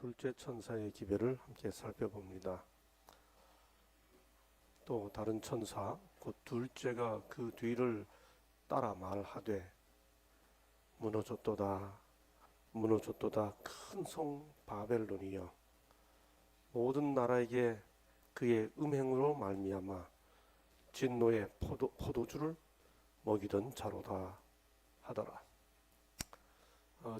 둘째 천사의 기별을 함께 살펴봅니다. 또 다른 천사 곧 둘째가 그 뒤를 따라 말하되 무너졌도다 무너졌도다 큰 성 바벨론이여 모든 나라에게 그의 음행으로 말미암아 진노의 포도주를 먹이던 자로다 하더라.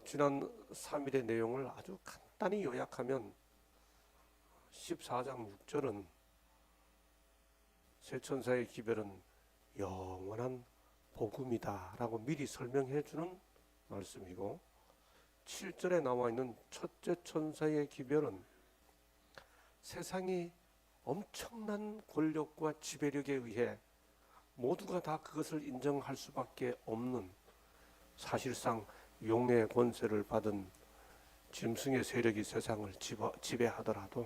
지난 3일의 내용을 아주 간단히 요약하면 14장 6절은 세 천사의 기별은 영원한 복음이다 라고 미리 설명해 주는 말씀이고, 7절에 나와 있는 첫째 천사의 기별은 세상이 엄청난 권력과 지배력에 의해 모두가 다 그것을 인정할 수밖에 없는, 사실상 용의 권세를 받은 짐승의 세력이 세상을 지배하더라도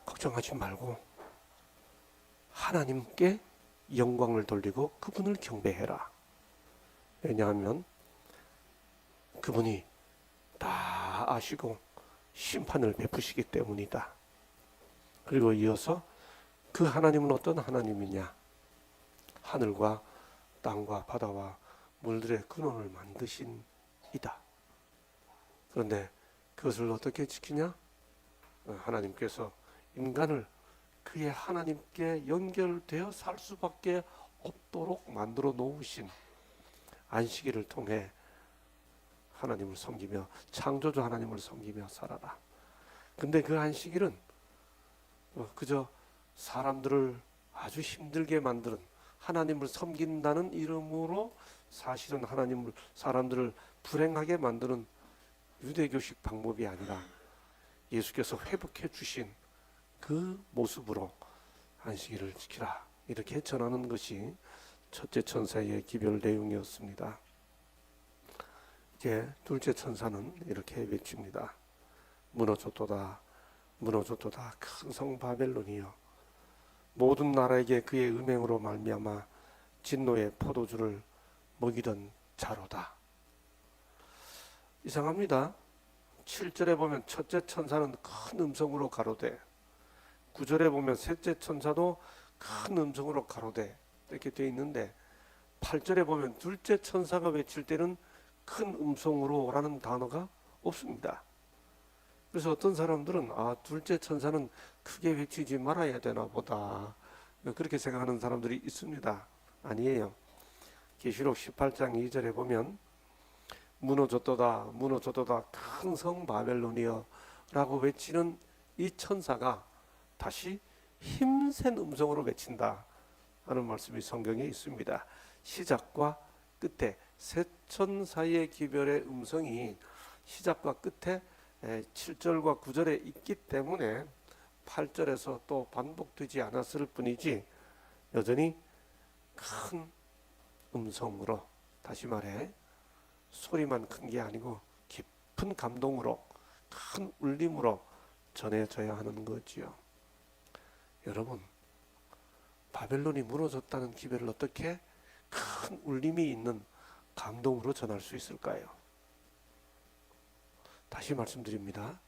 걱정하지 말고 하나님께 영광을 돌리고 그분을 경배해라. 왜냐하면 그분이 다 아시고 심판을 베푸시기 때문이다. 그리고 이어서 그 하나님은 어떤 하나님이냐? 하늘과 땅과 바다와 물들의 근원을 만드신 이다. 그런데 그것을 어떻게 지키냐? 하나님께서 인간을 그의 하나님께 연결되어 살 수밖에 없도록 만들어 놓으신 안식일을 통해 하나님을 섬기며, 창조주 하나님을 섬기며 살아라. 근데 그 안식일은 그저 사람들을 아주 힘들게 만드는, 하나님을 섬긴다는 이름으로 사실은 사람들을 불행하게 만드는 유대교식 방법이 아니라 예수께서 회복해 주신 그 모습으로 안식일을 지키라, 이렇게 전하는 것이 첫째 천사의 기별 내용이었습니다. 이제 둘째 천사는 이렇게 외칩니다. 무너졌도다 무너졌도다 큰 성 바벨론이여 모든 나라에게 그의 음행으로 말미암아 진노의 포도주를 먹이던 자로다. 이상합니다. 7절에 보면 첫째 천사는 큰 음성으로 가로되, 9절에 보면 셋째 천사도 큰 음성으로 가로되 이렇게 되어 있는데, 8절에 보면 둘째 천사가 외칠 때는 큰 음성으로 라는 단어가 없습니다. 그래서 어떤 사람들은 둘째 천사는 크게 외치지 말아야 되나 보다, 그렇게 생각하는 사람들이 있습니다. 아니에요. 계시록 18장 2절에 보면 무너졌도다 무너졌도다 큰 성 바벨론이여 라고 외치는 이 천사가 다시 힘센 음성으로 외친다 하는 말씀이 성경에 있습니다. 시작과 끝에 세 천사의 기별의 음성이 시작과 끝에 7절과 9절에 있기 때문에 8절에서 또 반복되지 않았을 뿐이지, 여전히 큰 음성으로, 다시 말해 소리만 큰 게 아니고 깊은 감동으로, 큰 울림으로 전해져야 하는 거지요. 여러분, 바벨론이 무너졌다는 기별을 어떻게 큰 울림이 있는 감동으로 전할 수 있을까요? 다시 말씀드립니다.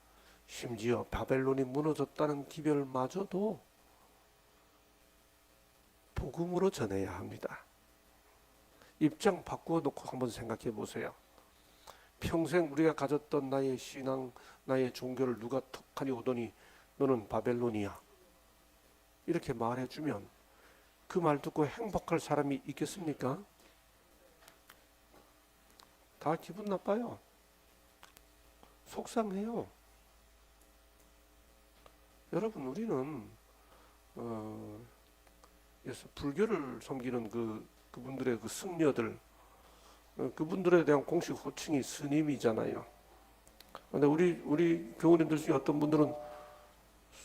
심지어 바벨론이 무너졌다는 기별마저도 복음으로 전해야 합니다. 입장 바꾸어 놓고 한번 생각해 보세요. 평생 우리가 가졌던 나의 신앙, 나의 종교를 누가 턱하니 오더니 너는 바벨론이야, 이렇게 말해주면 그 말 듣고 행복할 사람이 있겠습니까? 다 기분 나빠요. 속상해요. 여러분, 우리는 불교를 섬기는 그분들의 그 승려들, 그분들에 대한 공식 호칭이 스님이잖아요. 근데 우리 교우님들 중에 어떤 분들은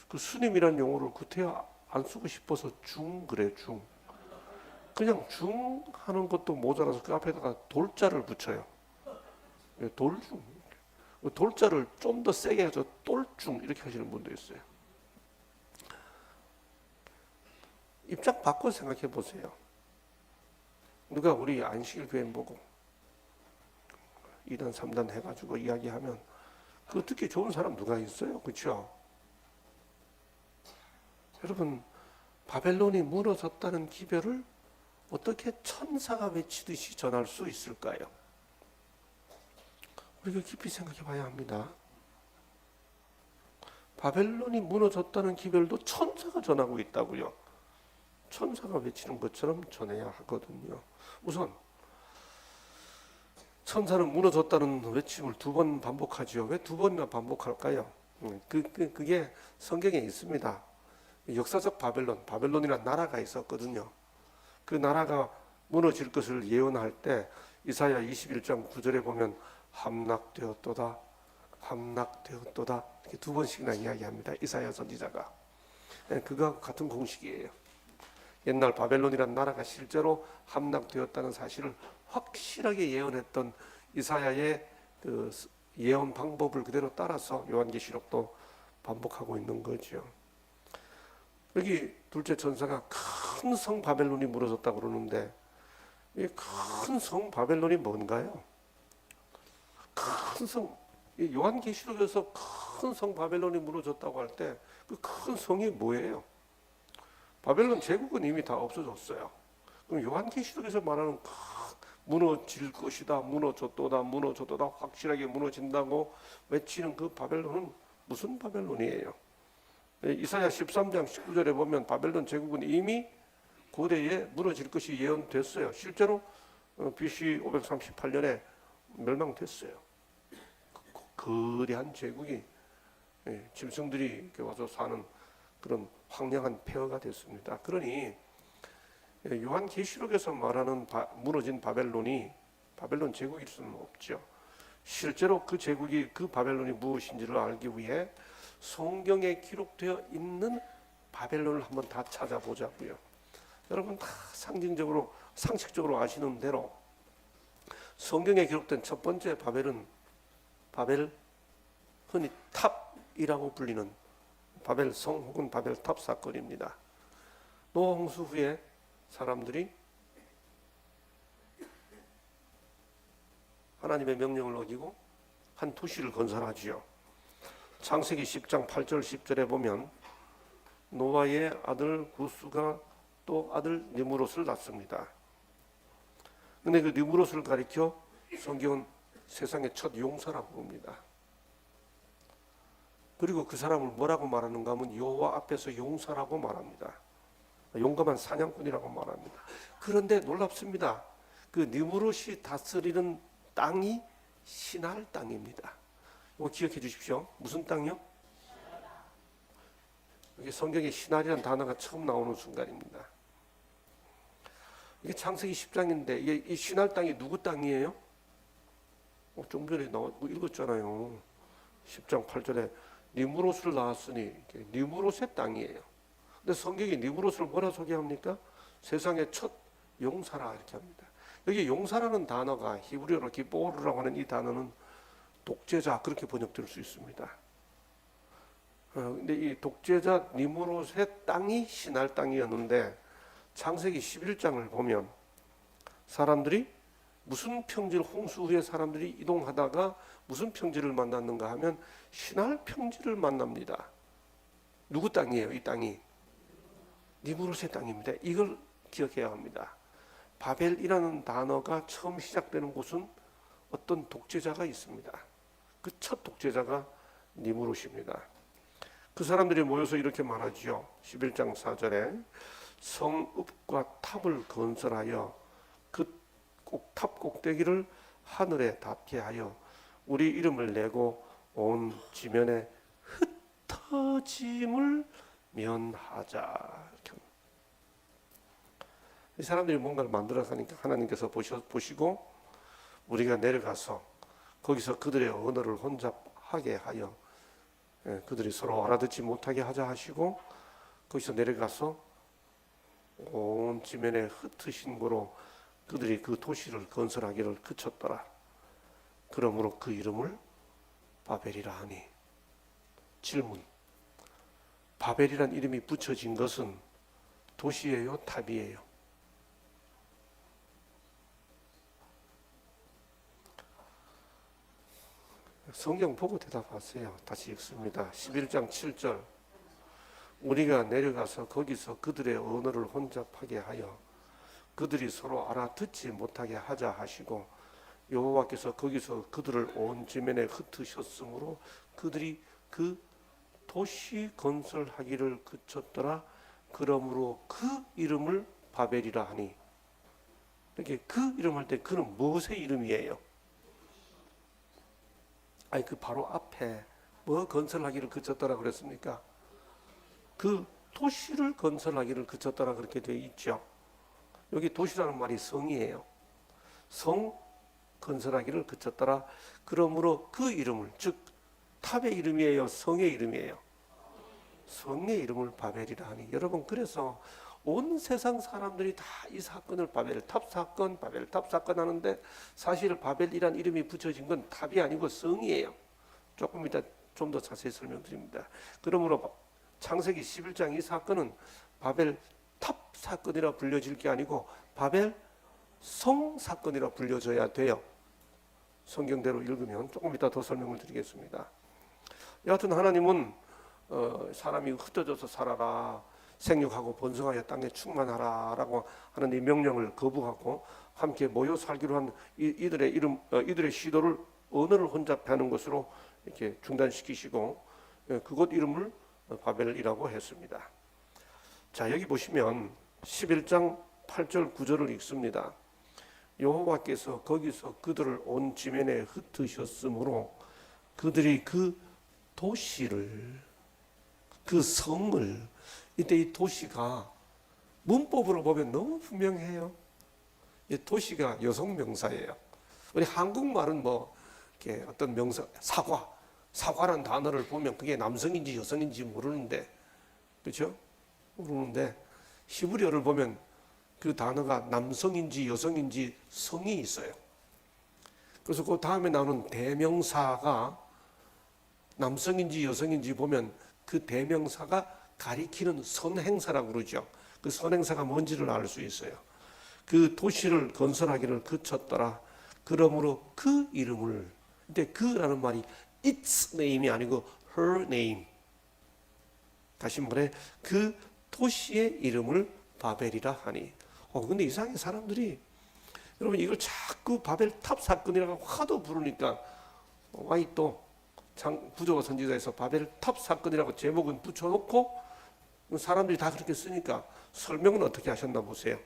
그 스님이란 용어를 구태여 안 쓰고 싶어서 그래 중. 그냥 중 하는 것도 모자라서 그 앞에다가 돌자를 붙여요. 돌중. 돌자를 좀 더 세게 해서 똘중 이렇게 하시는 분도 있어요. 입장 바꿔 생각해 보세요. 누가 우리 안식일 교회 보고 2단 3단 해가지고 이야기하면 그거 듣기 좋은 사람 누가 있어요? 그렇죠? 여러분, 바벨론이 무너졌다는 기별을 어떻게 천사가 외치듯이 전할 수 있을까요? 우리가 깊이 생각해 봐야 합니다. 바벨론이 무너졌다는 기별도 천사가 전하고 있다고요. 천사가 외치는 것처럼 전해야 하거든요. 우선 천사는 무너졌다는 외침을 2번 반복하지요. 왜 2번이나 반복할까요? 그게 성경에 있습니다. 역사적 바벨론이라는 나라가 있었거든요. 그 나라가 무너질 것을 예언할 때 이사야 21장 9절에 보면 함락되었도다, 함락되었도다 이렇게 2번씩이나 이야기합니다. 이사야 선지자가. 그거하고 같은 공식이에요. 옛날 바벨론이라는 나라가 실제로 함락되었다는 사실을 확실하게 예언했던 이사야의 그 예언 방법을 그대로 따라서 요한계시록도 반복하고 있는 거죠. 여기 둘째 천사가 큰 성 바벨론이 무너졌다고 그러는데 이 큰 성 바벨론이 뭔가요? 큰 성, 요한계시록에서 큰 성 바벨론이 무너졌다고 할 때 그 큰 성이 뭐예요? 바벨론 제국은 이미 다 없어졌어요. 그럼 요한계시록에서 말하는 무너질 것이다, 무너졌도다, 무너졌도다, 확실하게 무너진다고 외치는 그 바벨론은 무슨 바벨론이에요? 이사야 13장 19절에 보면 바벨론 제국은 이미 고대에 무너질 것이 예언됐어요. 실제로 BC 538년에 멸망됐어요. 거대한 제국이 짐승들이 이렇게 와서 사는 그런 황량한 폐허가 됐습니다. 그러니 요한계시록에서 말하는 무너진 바벨론이 바벨론 제국일 수는 없죠. 실제로 그 제국이 그 바벨론이 무엇인지를 알기 위해 성경에 기록되어 있는 바벨론을 한번 다 찾아보자고요. 여러분 다 상식적으로 아시는 대로 성경에 기록된 첫 번째 바벨은 흔히 탑이라고 불리는 바벨성 혹은 바벨탑 사건입니다. 노아 홍수 후에 사람들이 하나님의 명령을 어기고 한 도시를 건설하지요. 창세기 10장 8절 10절에 보면 노아의 아들 구스가 또 아들 느무롯을 낳습니다. 근데 그 느무롯을 가리켜 성경은 세상의 첫 용사라고 봅니다. 그리고 그 사람을 뭐라고 말하는가 하면 여호와 앞에서 용사라고 말합니다. 용감한 사냥꾼이라고 말합니다. 그런데 놀랍습니다. 그 느무롯이 다스리는 땅이 시날 땅입니다. 이거 기억해 주십시오. 무슨 땅이요? 여기 성경에 시날이라는 단어가 처음 나오는 순간입니다. 이게 창세기 10장인데 이 시날 땅이 누구 땅이에요? 좀 전에 읽었잖아요. 10장 8절에 느무롯을 낳았으니 느무롯의 땅이에요. 근데 성경이 느무롯을 뭐라 소개합니까? 세상의 첫 용사라 이렇게 합니다. 여기 용사라는 단어가 히브리어로 기보르라고 하는 이 단어는 독재자 그렇게 번역될 수 있습니다. 근데 이 독재자 느무롯의 땅이 시날 땅이었는데 창세기 11장을 보면 사람들이 무슨 평지를 홍수 후에 사람들이 이동하다가 무슨 평지를 만났는가 하면 시날 평지를 만납니다. 누구 땅이에요? 이 땅이 느무롯의 땅입니다. 이걸 기억해야 합니다. 바벨이라는 단어가 처음 시작되는 곳은 어떤 독재자가 있습니다. 그 첫 독재자가 느무롯입니다. 그 사람들이 모여서 이렇게 말하지요. 11장 4절에 성읍과 탑을 건설하여 그 탑 꼭대기를 하늘에 닿게 하여 우리 이름을 내고 온 지면에 흩어짐을 면하자. 이 사람들이 뭔가를 만들어가니까 하나님께서 보시고 우리가 내려가서 거기서 그들의 언어를 혼잡하게 하여 그들이 서로 알아듣지 못하게 하자 하시고 거기서 내려가서 온 지면에 흩으신 거로 그들이 그 도시를 건설하기를 그쳤더라. 그러므로 그 이름을 바벨이라 하니. 질문. 바벨이란 이름이 붙여진 것은 도시예요, 탑이에요? 성경 보고 대답하세요. 다시 읽습니다. 11장 7절. 우리가 내려가서 거기서 그들의 언어를 혼잡하게 하여 그들이 서로 알아듣지 못하게 하자 하시고 여호와께서 거기서 그들을 온 지면에 흩으셨으므로 그들이 그 도시 건설하기를 그쳤더라. 그러므로 그 이름을 바벨이라 하니. 이렇게 그 이름 할 때 그는 무엇의 이름이에요? 아니 그 바로 앞에 뭐 건설하기를 그쳤더라 그랬습니까? 그 도시를 건설하기를 그쳤더라 그렇게 되어 있죠. 여기 도시라는 말이 성이에요. 성 건설하기를 그쳤더라. 그러므로 그 이름을, 즉 탑의 이름이에요, 성의 이름이에요? 성의 이름을 바벨이라 하니. 여러분, 그래서 온 세상 사람들이 다 이 사건을 바벨탑 사건, 바벨탑 사건 하는데 사실 바벨이란 이름이 붙여진 건 탑이 아니고 성이에요. 조금 이따 좀 더 자세히 설명드립니다. 그러므로 창세기 11장 이 사건은 바벨탑 사건이라 불려질 게 아니고 바벨 성 사건이라 불려져야 돼요. 성경대로 읽으면. 조금 이따 더 설명을 드리겠습니다. 여하튼 하나님은 사람이 흩어져서 살아라, 생육하고 번성하여 땅에 충만하라 라고 하는 이 명령을 거부하고 함께 모여 살기로 한 이들의 시도를 언어를 혼잡하는 것으로 이렇게 중단시키시고 그곳 이름을 바벨이라고 했습니다. 자, 여기 보시면 11장 8절 9절을 읽습니다. 여호와께서 거기서 그들을 온 지면에 흩으셨으므로 그들이 그 도시를, 그 성을, 이때 이 도시가 문법으로 보면 너무 분명해요. 이 도시가 여성 명사예요. 우리 한국말은 뭐 이렇게 어떤 명사, 사과라는 단어를 보면 그게 남성인지 여성인지 모르는데, 그렇죠? 모르는데 히브리어를 보면 그 단어가 남성인지 여성인지 성이 있어요. 그래서 그 다음에 나오는 대명사가 남성인지 여성인지 보면 그 대명사가 가리키는 선행사라고 그러죠. 그 선행사가 뭔지를 알 수 있어요. 그 도시를 건설하기를 그쳤더라. 그러므로 그 이름을, 근데 그라는 말이 its name이 아니고 her name. 다시 말해 그 도시의 이름을 바벨이라 하니. 근데 이상하게 사람들이, 여러분 이걸 자꾸 바벨탑 사건이라고 하도 부르니까 와이 또 부조와 선지자에서 바벨탑 사건이라고 제목은 붙여놓고 사람들이 다 그렇게 쓰니까 설명은 어떻게 하셨나 보세요.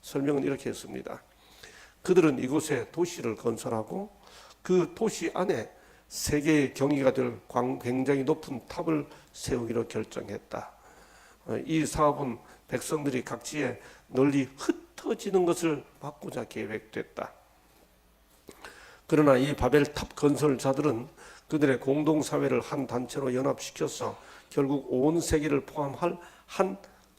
설명은 이렇게 했습니다. 그들은 이곳에 도시를 건설하고 그 도시 안에 세계의 경이가 될 굉장히 높은 탑을 세우기로 결정했다. 이 사업은 백성들이 각지에 널리 흩어지는 것을 막고자 계획됐다. 그러나 이 바벨탑 건설자들은 그들의 공동사회를 한 단체로 연합시켜서 결국 온 세계를 포함할 한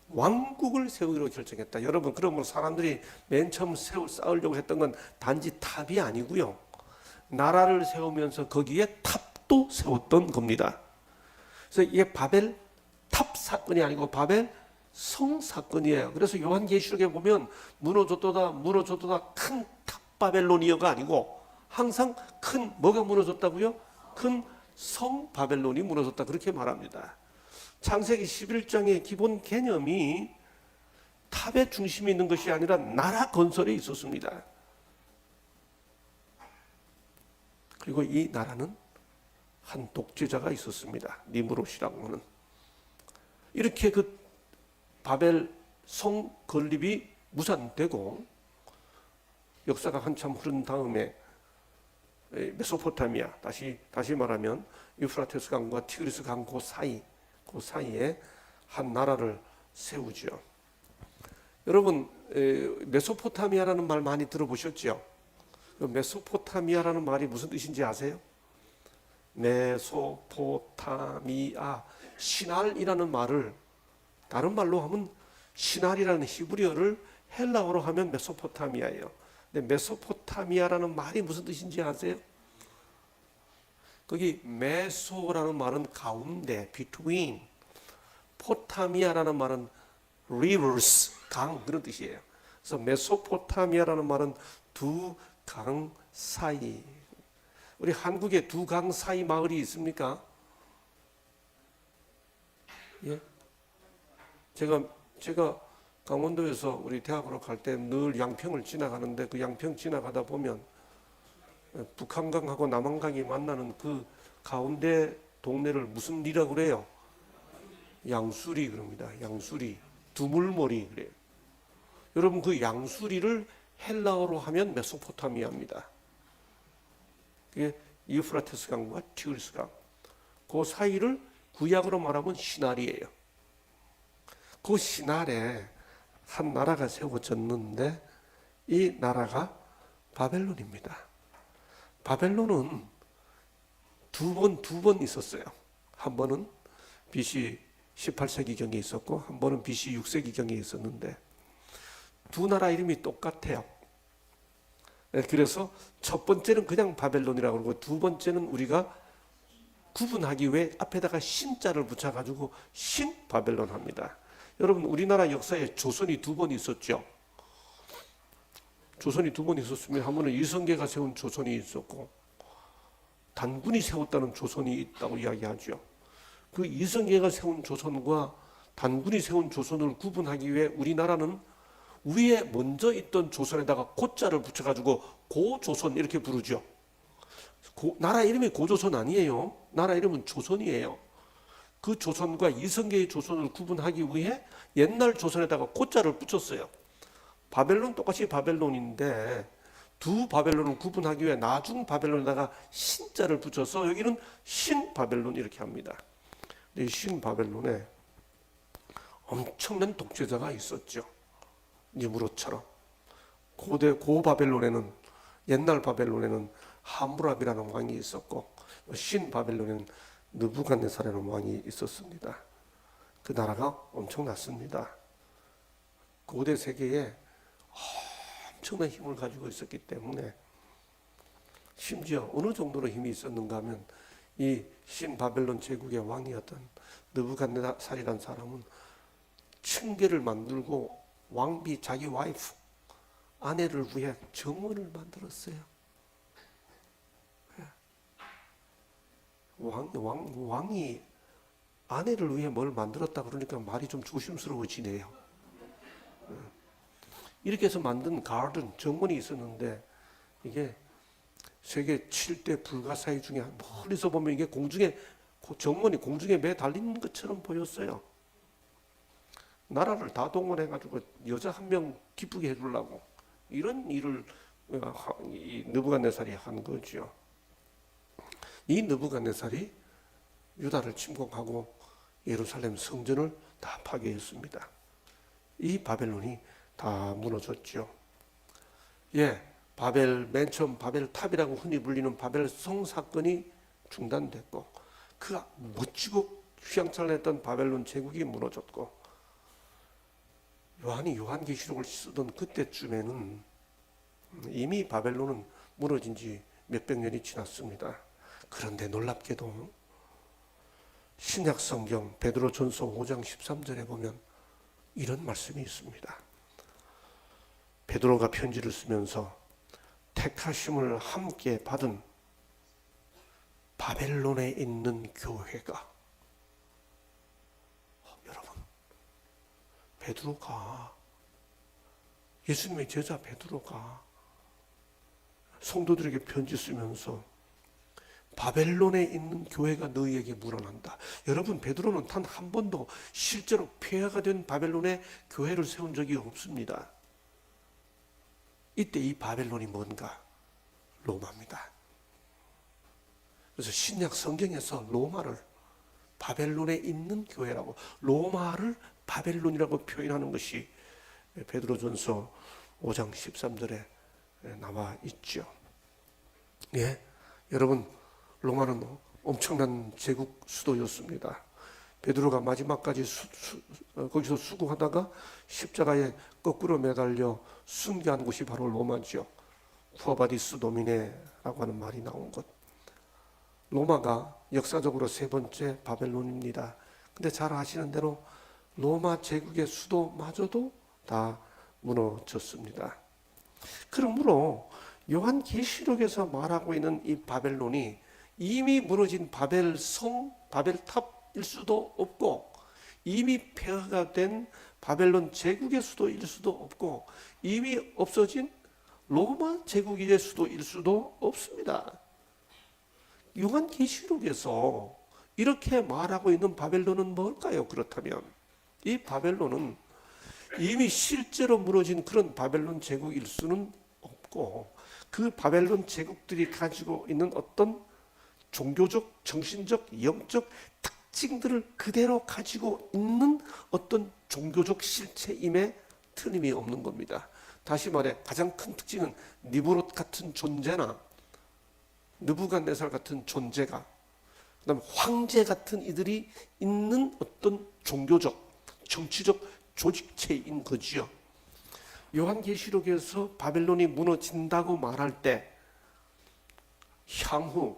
왕국을 세우기로 결정했다. 여러분, 그러면 사람들이 맨 처음 쌓으려고 했던 건 단지 탑이 아니고요, 나라를 세우면서 거기에 탑도 세웠던 겁니다. 그래서 이게 바벨 탑 사건이 아니고 바벨 성 사건이에요. 그래서 요한계시록에 보면 무너졌도다 큰 탑 바벨로니아가 아니고 항상 큰 뭐가 무너졌다고요? 큰 성 바벨론이 무너졌다, 그렇게 말합니다. 창세기 11장의 기본 개념이 탑의 중심에 있는 것이 아니라 나라 건설에 있었습니다. 그리고 이 나라는 한 독재자가 있었습니다. 니므롯이라고 하는. 이렇게 그 바벨 성 건립이 무산되고 역사가 한참 흐른 다음에 메소포타미아, 다시 말하면 유프라테스 강과 티그리스 강 그 사이에 한 나라를 세우죠. 여러분, 메소포타미아라는 말 많이 들어보셨죠? 메소포타미아라는 말이 무슨 뜻인지 아세요? 메소포타미아, 신할이라는 말을 다른 말로 하면 신할이라는 히브리어를 헬라어로 하면 메소포타미아예요. 근데 메소포타미아라는 말이 무슨 뜻인지 아세요? 거기 메소라는 말은 가운데, between, 포타미아라는 말은 rivers, 강, 그런 뜻이에요. 그래서 메소포타미아라는 말은 두 강 사이. 우리 한국에 두 강 사이 마을이 있습니까? 예? 제가 강원도에서 우리 대학으로 갈 때 늘 양평을 지나가는데 그 양평 지나가다 보면 북한강하고 남한강이 만나는 그 가운데 동네를 무슨 리라고 그래요? 양수리 그럽니다. 양수리. 두물머리 그래요. 여러분 그 양수리를 헬라어로 하면 메소포타미아입니다. 그게 유프라테스 강과 티그리스 강. 그 사이를 구약으로 말하면 시날이에요. 그 시날에 한 나라가 세워졌는데 이 나라가 바벨론입니다. 바벨론은 두 번 있었어요. 한 번은 BC 18세기경에 있었고 한 번은 BC 6세기경에 있었는데 두 나라 이름이 똑같아요. 그래서 첫 번째는 그냥 바벨론이라고 그러고 두 번째는 우리가 구분하기 위해 앞에다가 신자를 붙여가지고 신바벨론 합니다. 여러분 우리나라 역사에 조선이 두 번 있었죠. 조선이 두 번 있었으면 한 번은 이성계가 세운 조선이 있었고 단군이 세웠다는 조선이 있다고 이야기하죠. 그 이성계가 세운 조선과 단군이 세운 조선을 구분하기 위해 우리나라는 위에 먼저 있던 조선에다가 고자를 붙여가지고 고조선 이렇게 부르죠. 나라 이름이 고조선 아니에요. 나라 이름은 조선이에요. 그 조선과 이성계의 조선을 구분하기 위해 옛날 조선에다가 고자를 붙였어요. 바벨론 똑같이 바벨론인데 두 바벨론을 구분하기 위해 나중 바벨론에다가 신자를 붙여서 여기는 신바벨론 이렇게 합니다. 이 신바벨론에 엄청난 독재자가 있었죠. 니무롯처럼. 고바벨론에는 옛날 바벨론에는 하무랍이라는 왕이 있었고 신바벨론에는 느부갓네살이라는 왕이 있었습니다. 그 나라가 엄청났습니다. 고대 세계에 엄청난 힘을 가지고 있었기 때문에 심지어 어느 정도로 힘이 있었는가 하면 이 신바벨론 제국의 왕이었던 느부갓네살이라는 사람은 층계를 만들고 왕비 자기 와이프 아내를 위해 정원을 만들었어요. 왕이 아내를 위해 뭘 만들었다 그러니까 말이 좀 조심스러워지네요. 이렇게 해서 만든 가든 정원이 있었는데 이게 세계 7대 불가사의 중에 멀리서 보면 이게 정원이 공중에 매달린 것처럼 보였어요. 나라를 다 동원해가지고 여자 한 명 기쁘게 해주려고 이런 일을 이 느부갓네살이 한 거죠. 이 느부갓네살이 유다를 침공하고 예루살렘 성전을 다 파괴했습니다. 이 바벨론이 다 무너졌죠. 맨 처음 바벨탑이라고 흔히 불리는 바벨성 사건이 중단됐고 그 멋지고 휘황찬란했던 바벨론 제국이 무너졌고 요한이 요한계시록을 쓰던 그때쯤에는 이미 바벨론은 무너진 지 몇백 년이 지났습니다. 그런데 놀랍게도 신약 성경 베드로전서 5장 13절에 보면 이런 말씀이 있습니다. 베드로가 편지를 쓰면서 택하심을 함께 받은 바벨론에 있는 교회가 여러분 베드로가 예수님의 제자 베드로가 성도들에게 편지 쓰면서 바벨론에 있는 교회가 너희에게 물어난다. 여러분 베드로는 단 한 번도 실제로 폐허가 된 바벨론에 교회를 세운 적이 없습니다. 이때 이 바벨론이 뭔가? 로마입니다. 그래서 신약 성경에서 로마를 바벨론에 있는 교회라고 로마를 바벨론이라고 표현하는 것이 베드로전서 5장 13절에 나와 있죠. 여러분 로마는 엄청난 제국 수도였습니다. 베드로가 마지막까지 거기서 수고하다가 십자가에 거꾸로 매달려 순교한 곳이 바로 로마죠. 쿠아바디스 도미네라고 하는 말이 나온 곳. 로마가 역사적으로 세 번째 바벨론입니다. 근데 잘 아시는 대로 로마 제국의 수도마저도 다 무너졌습니다. 그러므로 요한계시록에서 말하고 있는 이 바벨론이 이미 무너진 바벨성, 바벨탑일 수도 없고, 이미 폐허가 된 바벨론 제국의 수도일 수도 없고, 이미 없어진 로마 제국의 수도일 수도 없습니다. 요한계시록에서 이렇게 말하고 있는 바벨론은 뭘까요? 그렇다면 이 바벨론은 이미 실제로 무너진 그런 바벨론 제국일 수는 없고, 그 바벨론 제국들이 가지고 있는 어떤 종교적, 정신적, 영적 특징들을 그대로 가지고 있는 어떤 종교적 실체임에 틀림이 없는 겁니다. 다시 말해 가장 큰 특징은 니브롯 같은 존재나 느부갓네살 같은 존재가, 그다음 황제 같은 이들이 있는 어떤 종교적, 정치적 조직체인 거지요. 요한계시록에서 바벨론이 무너진다고 말할 때, 향후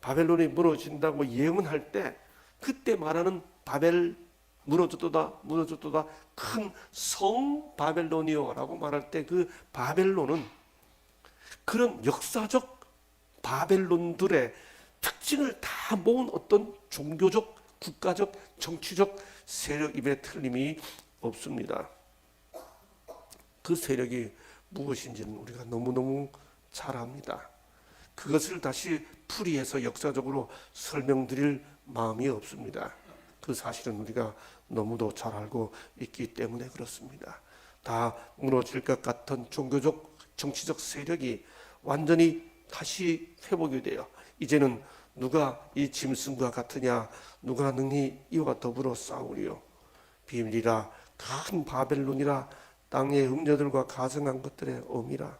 바벨론이 무너진다고 예언할 때, 그때 말하는 바벨 무너졌도다 무너졌도다 큰 성 바벨론이요라고 말할 때, 그 바벨론은 그런 역사적 바벨론들의 특징을 다 모은 어떤 종교적, 국가적, 정치적 세력임에 틀림이 없습니다. 그 세력이 무엇인지는 우리가 너무너무 잘 압니다. 그것을 다시 풀이해서 역사적으로 설명드릴 마음이 없습니다. 그 사실은 우리가 너무도 잘 알고 있기 때문에 그렇습니다. 다 무너질 것 같은 종교적, 정치적 세력이 완전히 다시 회복이 돼요. 이제는 누가 이 짐승과 같으냐, 누가 능히 이와 더불어 싸우리요. 비밀이라 큰 바벨론이라 땅의 음녀들과 가증한 것들의 어미라.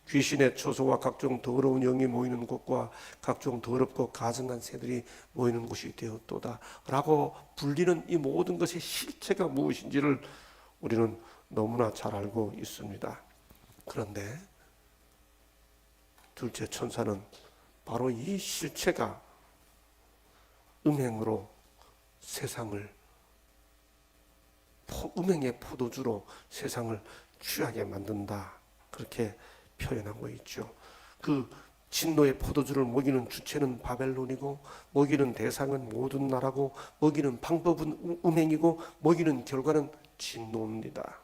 귀신의 초소와 각종 더러운 영이 모이는 곳과 각종 더럽고 가증한 새들이 모이는 곳이 되었도다 라고 불리는 이 모든 것의 실체가 무엇인지를 우리는 너무나 잘 알고 있습니다. 그런데 둘째 천사는 바로 이 실체가 음행으로 세상을, 음행의 포도주로 세상을 취하게 만든다, 그렇게 표현하고 있죠. 그 진노의 포도주를 먹이는 주체는 바벨론이고, 먹이는 대상은 모든 나라고, 먹이는 방법은 음행이고, 먹이는 결과는 진노입니다.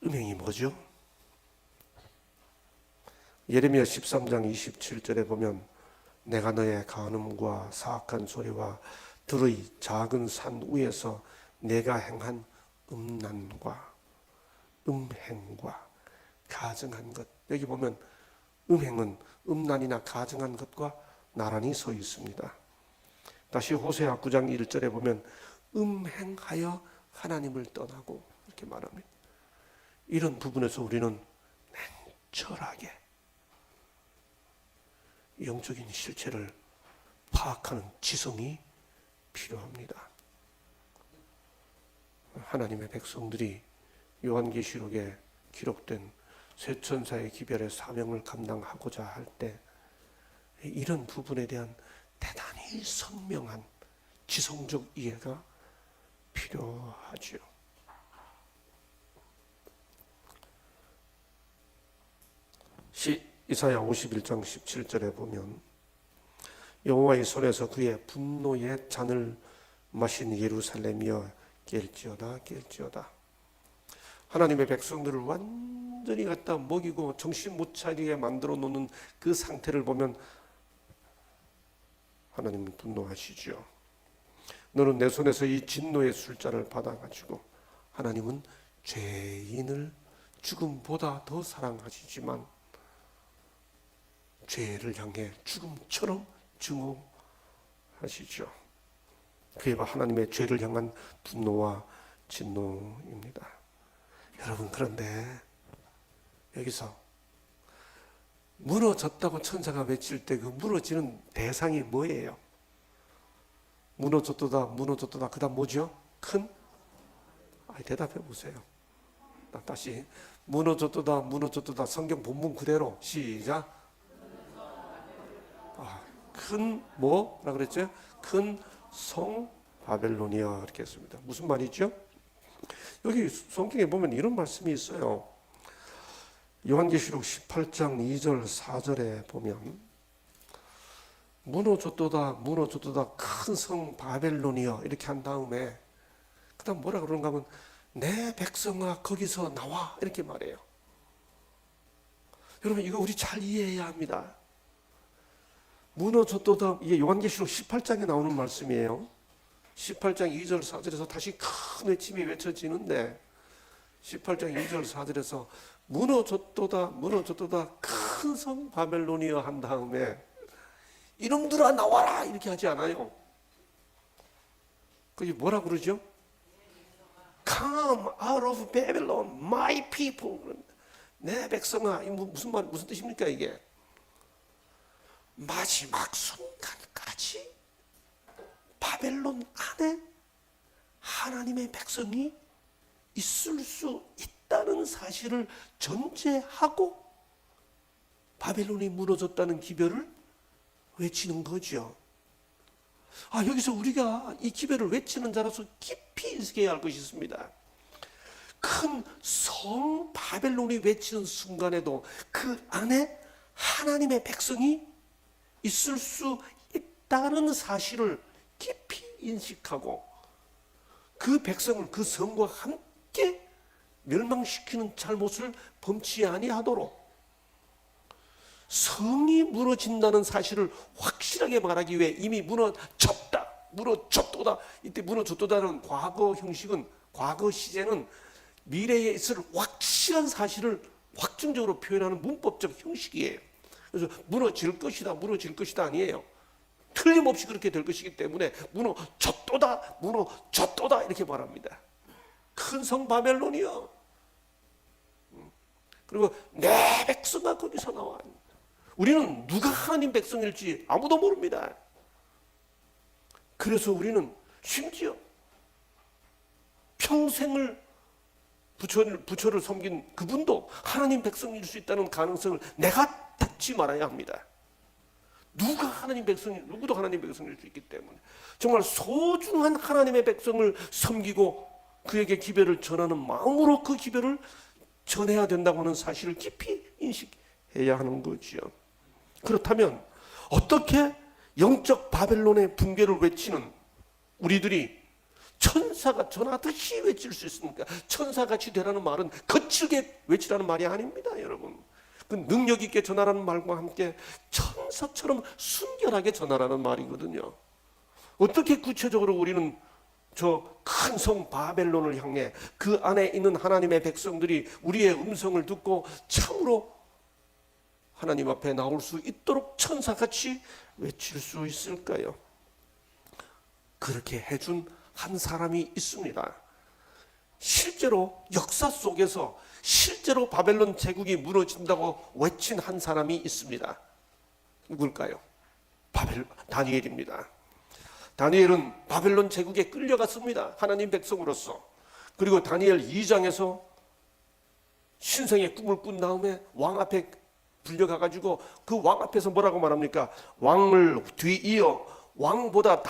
음행이 뭐죠? 예레미야 13장 27절에 보면 내가 너의 간음과 사악한 소리와 들의 작은 산 위에서 내가 행한 음란과 음행과 가증한 것, 여기 보면 음행은 음란이나 가증한 것과 나란히 서 있습니다. 다시 호세아 9장 1절에 보면 음행하여 하나님을 떠나고 이렇게 말합니다. 이런 부분에서 우리는 냉철하게 영적인 실체를 파악하는 지성이 필요합니다. 하나님의 백성들이 요한계시록에 기록된 세 천사의 기별의 사명을 감당하고자 할 때 이런 부분에 대한 대단히 선명한 지성적 이해가 필요하지요. 이사야 51장 17절에 보면 여호와의 손에서 그의 분노의 잔을 마신 예루살렘이여 깰지어다 깰지어다. 하나님의 백성들을 완전히 갖다 먹이고 정신 못 차리게 만들어 놓는 그 상태를 보면 하나님은 분노하시죠. 너는 내 손에서 이 진노의 술잔을 받아가지고, 하나님은 죄인을 죽음보다 더 사랑하시지만 죄를 향해 죽음처럼 증오하시죠. 그게 바로 하나님의 죄를 향한 분노와 진노입니다. 여러분, 그런데 여기서 무너졌다고 천사가 외칠 때 그 무너지는 대상이 뭐예요? 무너졌도다 무너졌도다, 그 다음 뭐죠? 큰? 대답해 보세요. 다시 무너졌도다 무너졌도다, 성경 본문 그대로 시작. 큰 뭐라 그랬죠? 큰 성 바벨론이야, 이렇게 했습니다. 무슨 말이죠? 여기 성경에 보면 이런 말씀이 있어요. 요한계시록 18장 2절 4절에 보면 무너졌도다 무너졌도다 큰 성 바벨론이여 이렇게 한 다음에 그 다음 뭐라 그러는가 하면 내 백성아 거기서 나와 이렇게 말해요. 여러분 이거 우리 잘 이해해야 합니다. 무너졌도다 이게 요한계시록 18장에 나오는 말씀이에요. 18장 2절 4절에서 다시 큰 외침이 외쳐지는데 18장 2절 4절에서 무너졌도다 무너졌도다 큰 성 바벨론이여 한 다음에 이놈들아 나와라 이렇게 하지 않아요. 그게 뭐라 그러죠? Come out of Babylon, my people. 내 백성아, 무슨 뜻입니까 이게? 마지막 순간까지 바벨론 안에 하나님의 백성이 있을 수 있다는 사실을 전제하고 바벨론이 무너졌다는 기별을 외치는 거죠. 여기서 우리가 이 기별을 외치는 자로서 깊이 인식해야 할 것이 있습니다. 큰 성 바벨론이 외치는 순간에도 그 안에 하나님의 백성이 있을 수 있다는 사실을 깊이 인식하고 그 백성을 그 성과 함께 멸망시키는 잘못을 범치 아니하도록 성이 무너진다는 사실을 확실하게 말하기 위해 이미 무너졌다, 무너졌도다. 이때 무너졌도다는 과거 형식은, 과거 시제는 미래에 있을 확실한 사실을 확정적으로 표현하는 문법적 형식이에요. 그래서 무너질 것이다, 무너질 것이다 아니에요. 틀림없이 그렇게 될 것이기 때문에 무너졌도다, 무너졌도다 이렇게 말합니다. 큰 성 바벨론이요. 그리고 내 백성아 거기서 나와. 우리는 누가 하나님 백성일지 아무도 모릅니다. 그래서 우리는 심지어 평생을 부처를 섬긴 그분도 하나님 백성일 수 있다는 가능성을 내가 닫지 말아야 합니다. 누구도 하나님 백성일 수 있기 때문에 정말 소중한 하나님의 백성을 섬기고 그에게 기별을 전하는 마음으로 그 기별을 전해야 된다고 하는 사실을 깊이 인식해야 하는 거죠. 그렇다면 어떻게 영적 바벨론의 붕괴를 외치는 우리들이 천사가 전하듯이 외칠 수 있습니까? 천사같이 되라는 말은 거칠게 외치라는 말이 아닙니다, 여러분. 그 능력 있게 전하라는 말과 함께 천사처럼 순결하게 전하라는 말이거든요. 어떻게 구체적으로 우리는 저 큰 성 바벨론을 향해 그 안에 있는 하나님의 백성들이 우리의 음성을 듣고 참으로 하나님 앞에 나올 수 있도록 천사같이 외칠 수 있을까요? 그렇게 해준 한 사람이 있습니다. 실제로 역사 속에서 실제로 바벨론 제국이 무너진다고 외친 한 사람이 있습니다. 누굴까요? 다니엘입니다. 다니엘은 바벨론 제국에 끌려갔습니다. 하나님 백성으로서. 그리고 다니엘 2장에서 신성의 꿈을 꾼 다음에 왕 앞에 불려가가지고 그 왕 앞에서 뭐라고 말합니까? 왕을 뒤이어 왕보다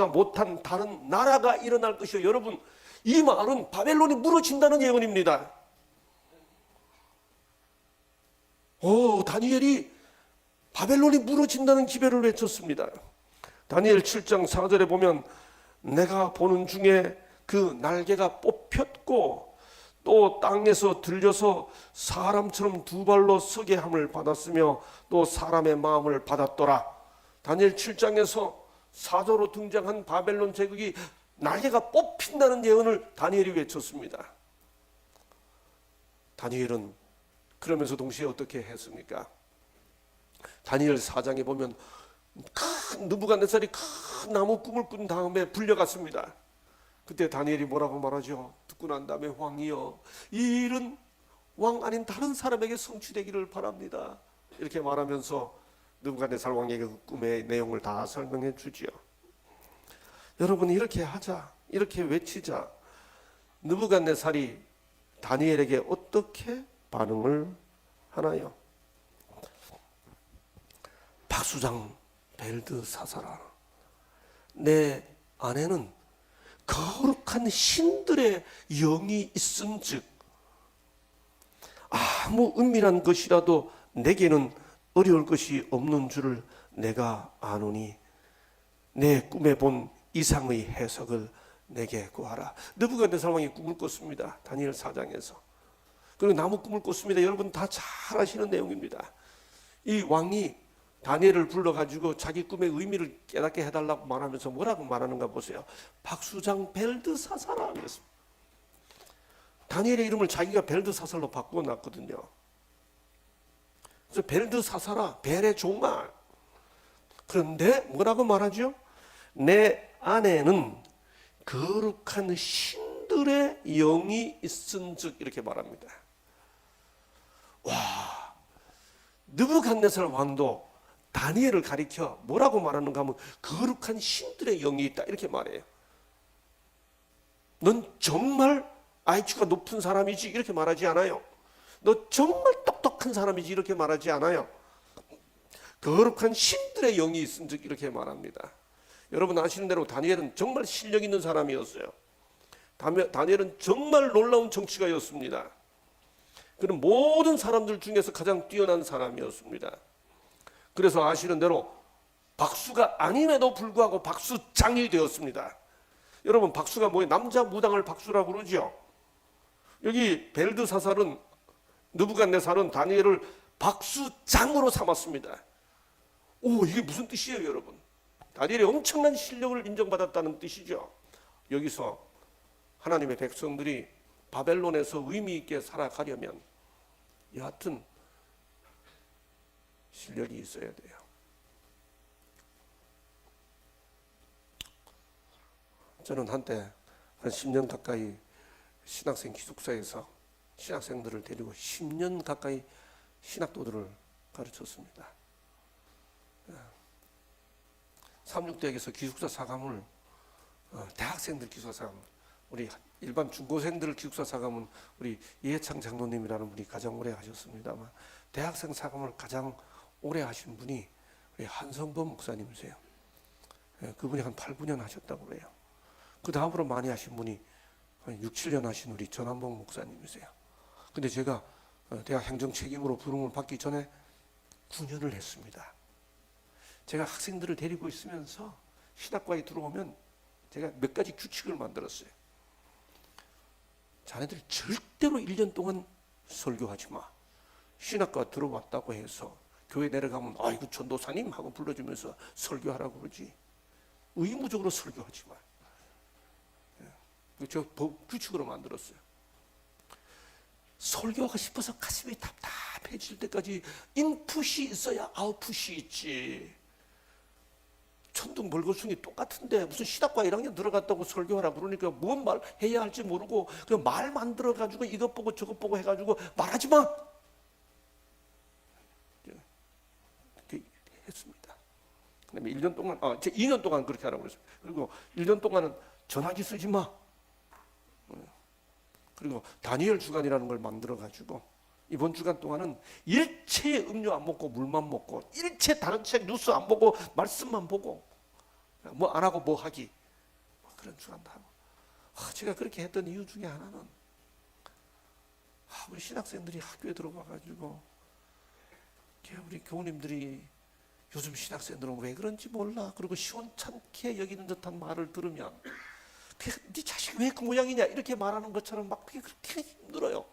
못한 다른 나라가 일어날 것이요. 여러분, 이 말은 바벨론이 무너진다는 예언입니다. 다니엘이 바벨론이 무너진다는 기별을 외쳤습니다. 다니엘 7장 4절에 보면 내가 보는 중에 그 날개가 뽑혔고 또 땅에서 들려서 사람처럼 두 발로 서게 함을 받았으며 또 사람의 마음을 받았더라. 다니엘 7장에서 사조로 등장한 바벨론 제국이 날개가 뽑힌다는 예언을 다니엘이 외쳤습니다. 다니엘은 그러면서 동시에 어떻게 했습니까? 다니엘 4장에 보면 큰 느부갓네살이 큰 나무 꿈을 꾼 다음에 불려갔습니다. 그때 다니엘이 뭐라고 말하죠? 듣고 난 다음에 왕이여 이 일은 왕 아닌 다른 사람에게 성취되기를 바랍니다. 이렇게 말하면서 느부갓네살 왕에게 그 꿈의 내용을 다 설명해 주지요. 여러분 이렇게 하자, 이렇게 외치자. 느부갓네살이 다니엘에게 어떻게 반응을 하나요? 박수장 벨드사사라, 내 아내는 거룩한 신들의 영이 있은즉 아무 은밀한 것이라도 내게는 어려울 것이 없는 줄을 내가 아노니 내 꿈에 본 이상의 해석을 내게 구하라. 느부갓네살 왕이 꿈을 꿨습니다. 다니엘 4장에서. 그리고 나무 꿈을 꿨습니다. 여러분 다 잘 아시는 내용입니다. 이 왕이 다니엘을 불러가지고 자기 꿈의 의미를 깨닫게 해달라고 말하면서 뭐라고 말하는가 보세요. 박수장 벨드사사라 그랬습니다. 다니엘의 이름을 자기가 벨드사살로 바꿔놨거든요. 그래서 벨드사사라, 벨의 종아. 그런데 뭐라고 말하죠? 내 안에는 거룩한 신들의 영이 있은즉 이렇게 말합니다. 와, 느부갓네살 왕도 다니엘을 가리켜 뭐라고 말하는가 하면 거룩한 신들의 영이 있다 이렇게 말해요. 넌 정말 IQ가 높은 사람이지 이렇게 말하지 않아요. 너 정말 똑똑한 사람이지 이렇게 말하지 않아요. 거룩한 신들의 영이 있은즉 이렇게 말합니다. 여러분 아시는 대로 다니엘은 정말 실력 있는 사람이었어요. 다니엘은 정말 놀라운 정치가였습니다. 그는 모든 사람들 중에서 가장 뛰어난 사람이었습니다. 그래서 아시는 대로 박수가 아님에도 불구하고 박수장이 되었습니다. 여러분 박수가 뭐예요? 남자 무당을 박수라고 그러죠. 여기 벨드사살은 느부갓네살은 다니엘을 박수장으로 삼았습니다. 오, 이게 무슨 뜻이에요, 여러분? 다니엘이 엄청난 실력을 인정받았다는 뜻이죠. 여기서 하나님의 백성들이 바벨론에서 의미 있게 살아가려면 여하튼 실력이 있어야 돼요. 저는 한때 한 10년 가까이 신학생 기숙사에서 신학생들을 데리고 10년 가까이 신학도들을 가르쳤습니다. 삼육대학에서 기숙사 사감을 대학생들 기숙사 사감, 우리 일반 중고생들 기숙사 사감은 우리 이해창 장로님이라는 분이 가장 오래 하셨습니다만 대학생 사감을 가장 오래 하신 분이 우리 한성범 목사님이세요. 그분이 한 8, 9년 하셨다고 그래요. 그 다음으로 많이 하신 분이 한 6, 7년 하신 우리 전한봉 목사님이세요. 근데 제가 대학 행정 책임으로 부름을 받기 전에 9년을 했습니다. 제가 학생들을 데리고 있으면서 신학과에 들어오면 제가 몇 가지 규칙을 만들었어요. 자네들 절대로 1년 동안 설교하지 마. 신학과 들어왔다고 해서 교회 내려가면 아이고 전도사님 하고 불러주면서 설교하라고 그러지. 의무적으로 설교하지 마. 저 규칙으로 만들었어요. 설교하고 싶어서 가슴이 답답해질 때까지 인풋이 있어야 아웃풋이 있지. 천둥 벌거숭이 똑같은데 무슨 신학과 1학년 들어갔다고 설교하라 그러니까 뭔 말 해야 할지 모르고 그냥 말 만들어가지고 이것 보고 저것 보고 해가지고 말하지 마. 그렇게 했습니다. 그다음에 1년 동안, 2년 동안 그렇게 하라고 그랬어요. 그리고 1년 동안은 전화기 쓰지 마. 그리고 다니엘 주간이라는 걸 만들어가지고 이번 주간 동안은 일체 음료 안 먹고 물만 먹고 일체 다른 책 뉴스 안 보고 말씀만 보고 뭐 안 하고 뭐 하기 그런 주간도 하고 제가 그렇게 했던 이유 중에 하나는 우리 신학생들이 학교에 들어가가지고 우리 교우님들이 요즘 신학생들은 왜 그런지 몰라 그리고 시원찮게 여기는 듯한 말을 들으면 네 자식 왜 그 모양이냐 이렇게 말하는 것처럼 막 그렇게 힘들어요.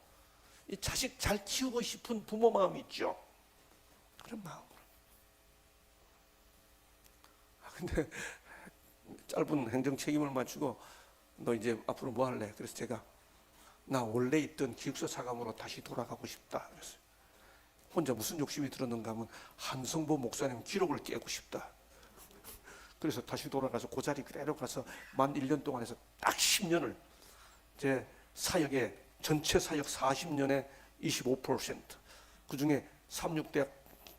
이 자식 잘 키우고 싶은 부모 마음이 있죠. 그런 마음. 근데 짧은 행정 책임을 마치고 너 이제 앞으로 뭐 할래? 그래서 제가 나 원래 있던 기숙사 사감으로 다시 돌아가고 싶다. 그랬어요. 혼자 무슨 욕심이 들었는가 하면 한성보 목사님 기록을 깨고 싶다. 그래서 다시 돌아가서 그 자리 그대로 가서 만 1년 동안 해서 딱 10년을 제 사역의 전체 사역 40년에 25% 그중에 삼육대학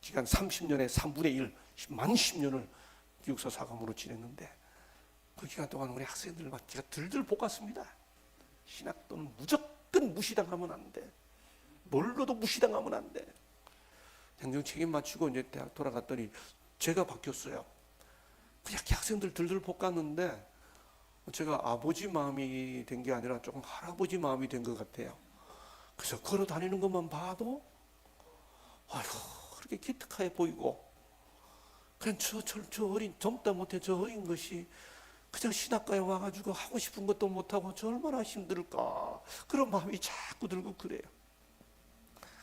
기간 30년에 3분의 1 만 10년을 기숙사 사감으로 지냈는데 그 기간 동안 우리 학생들 막 제가 들들 볶았습니다. 신학도는 무조건 무시당하면 안 돼. 뭘로도 무시당하면 안 돼. 행정 책임 마치고 이제 대학 돌아갔더니 제가 바뀌었어요. 그냥 학생들 들들 볶았는데 제가 아버지 마음이 된 게 아니라 조금 할아버지 마음이 된 것 같아요. 그래서 걸어 다니는 것만 봐도 아이고 그렇게 기특해 보이고, 그냥 저 어린, 젊다 못해 저 어린 것이 그냥 신학가에 와가지고 하고 싶은 것도 못하고 저 얼마나 힘들까, 그런 마음이 자꾸 들고 그래요.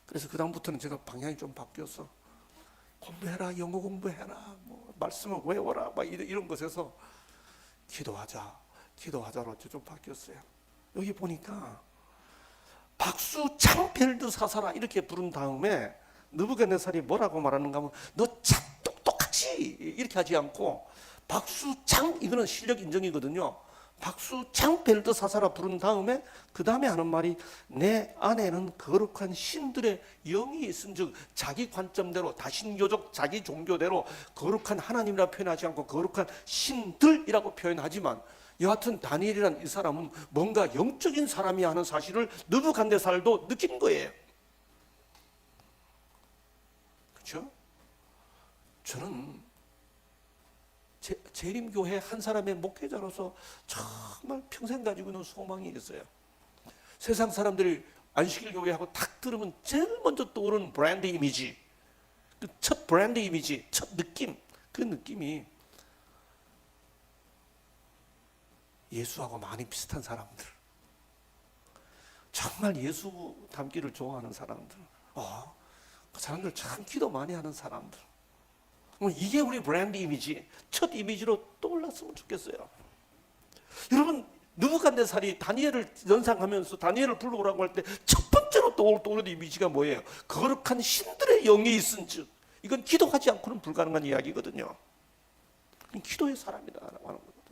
그래서 그 다음부터는 제가 방향이 좀 바뀌어서 공부해라, 영어 공부해라, 뭐 말씀을 외워라, 막 이런 것에서 기도하자로 좀 바뀌었어요. 여기 보니까 박수 창벨드 사사라 이렇게 부른 다음에 느부갓네살이 뭐라고 말하는가 하면 너 참 똑똑하지 이렇게 하지 않고 박수 창, 이거는 실력 인정이거든요. 박수 창벨드 사사라 부른 다음에 그 다음에 하는 말이 내 안에는 거룩한 신들의 영이 있은즉, 자기 관점대로 다신교적 자기 종교대로 거룩한 하나님이라 표현하지 않고 거룩한 신들이라고 표현하지만, 여하튼 다니엘이란 이 사람은 뭔가 영적인 사람이 하는 사실을 느부갓네살도 느낀 거예요. 그렇죠? 저는 재림교회 한 사람의 목회자로서 정말 평생 가지고 있는 소망이 있어요. 세상 사람들이 안식일 교회하고 딱 들으면 제일 먼저 떠오르는 브랜드 이미지, 그 첫 브랜드 이미지, 첫 느낌, 그 느낌이 예수하고 많이 비슷한 사람들, 정말 예수 닮기를 좋아하는 사람들, 그 사람들 참 기도 많이 하는 사람들, 이게 우리 브랜드 이미지, 첫 이미지로 떠올랐으면 좋겠어요. 여러분, 느부갓네살이 다니엘을 연상하면서 다니엘을 불러오라고 할 때 첫 번째로 떠오르는 이미지가 뭐예요? 거룩한 신들의 영이 있은즉. 이건 기도하지 않고는 불가능한 이야기거든요. 기도의 사람이다라고 하는 거거든요.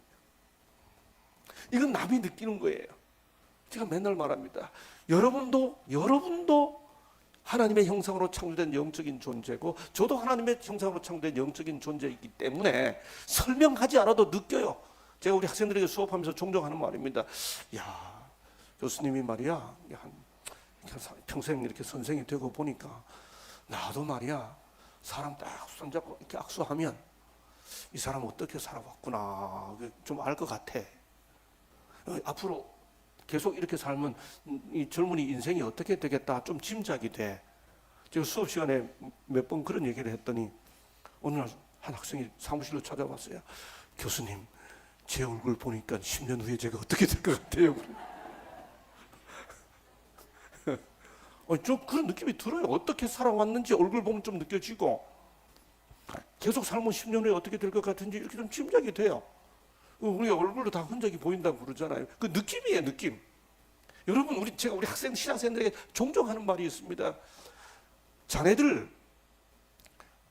이건 남이 느끼는 거예요. 제가 맨날 말합니다. 여러분도 하나님의 형상으로 창조된 영적인 존재고, 저도 하나님의 형상으로 창조된 영적인 존재이기 때문에 설명하지 않아도 느껴요. 제가 우리 학생들에게 수업하면서 종종 하는 말입니다. 야, 교수님이 말이야, 평생 이렇게 선생이 되고 보니까 나도 말이야, 사람 딱 손잡고 이렇게 악수하면 이 사람 어떻게 살아왔구나 좀 알 것 같아. 앞으로 계속 이렇게 살면 이 젊은이 인생이 어떻게 되겠다 좀 짐작이 돼. 제가 수업 시간에 몇 번 그런 얘기를 했더니 어느 날 한 학생이 사무실로 찾아왔어요. 교수님, 제 얼굴 보니까 10년 후에 제가 어떻게 될 것 같아요. 좀 그런 느낌이 들어요. 어떻게 살아왔는지 얼굴 보면 좀 느껴지고, 계속 살면 10년 후에 어떻게 될 것 같은지 이렇게 좀 짐작이 돼요. 우리 얼굴로 다 흔적이 보인다고 그러잖아요. 그 느낌이에요, 느낌. 여러분, 제가 우리 신학생들에게 종종 하는 말이 있습니다. 자네들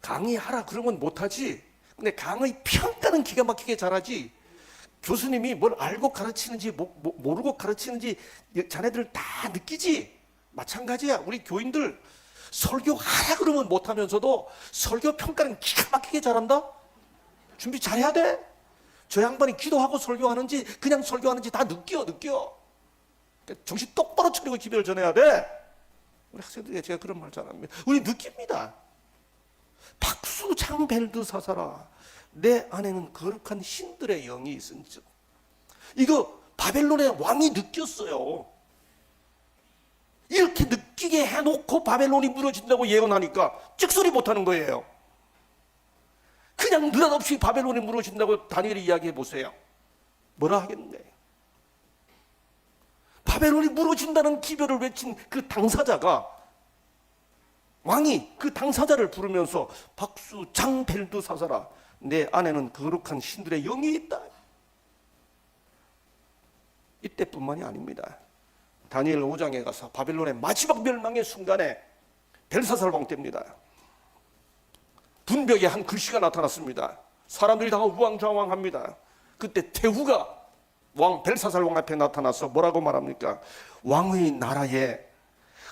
강의하라 그러면 못하지. 근데 강의 평가는 기가 막히게 잘하지. 교수님이 뭘 알고 가르치는지 모르고 가르치는지 자네들 다 느끼지. 마찬가지야. 우리 교인들 설교하라 그러면 못하면서도 설교 평가는 기가 막히게 잘한다. 준비 잘해야 돼. 저 양반이 기도하고 설교하는지 그냥 설교하는지 다 느껴. 정신 똑바로 차리고 기도를 전해야 돼. 우리 학생들에게 제가 그런 말 잘합니다. 우리 느낍니다. 박수 창벨드 사사라, 내 안에는 거룩한 신들의 영이 있은즉. 이거 바벨론의 왕이 느꼈어요. 이렇게 느끼게 해놓고 바벨론이 무너진다고 예언하니까 찍소리 못하는 거예요. 그냥 느닷없이 바벨론이 무너진다고 다니엘이 이야기해 보세요. 뭐라 하겠는데? 바벨론이 무너진다는 기별을 외친 그 당사자가, 왕이 그 당사자를 부르면서 박수 장벨드 사사라, 내 안에는 거룩한 신들의 영이 있다. 이때뿐만이 아닙니다. 다니엘 5장에 가서 바벨론의 마지막 멸망의 순간에 벨사살 왕 때입니다. 분벽에 한 글씨가 나타났습니다. 사람들이 다 우왕좌왕합니다. 그때 태후가 왕 벨사살 왕 앞에 나타나서 뭐라고 말합니까? 왕의 나라에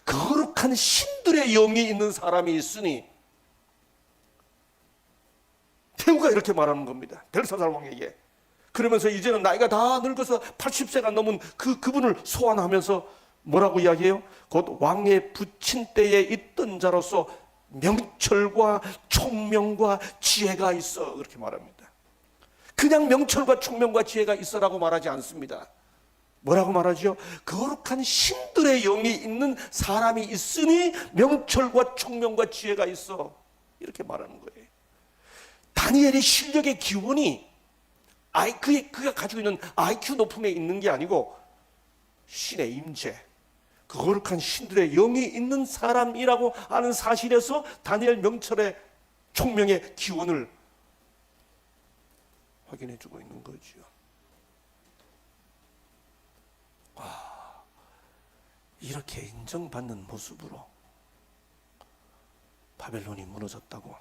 거룩한 신들의 영이 있는 사람이 있으니, 태후가 이렇게 말하는 겁니다. 벨사살 왕에게. 그러면서 이제는 나이가 다 늙어서 80세가 넘은 그분을 소환하면서 뭐라고 이야기해요? 곧 왕의 부친때에 있던 자로서 명철과 총명과 지혜가 있어, 그렇게 말합니다. 그냥 명철과 총명과 지혜가 있어라고 말하지 않습니다. 뭐라고 말하죠? 거룩한 신들의 영이 있는 사람이 있으니 명철과 총명과 지혜가 있어, 이렇게 말하는 거예요. 다니엘의 실력의 기원이 그가 가지고 있는 IQ 높음에 있는 게 아니고 신의 임재, 거룩한 신들의 영이 있는 사람이라고 하는 사실에서 다니엘 명철의 총명의 기원을 확인해 주고 있는 거죠. 와, 이렇게 인정받는 모습으로 바벨론이 무너졌다고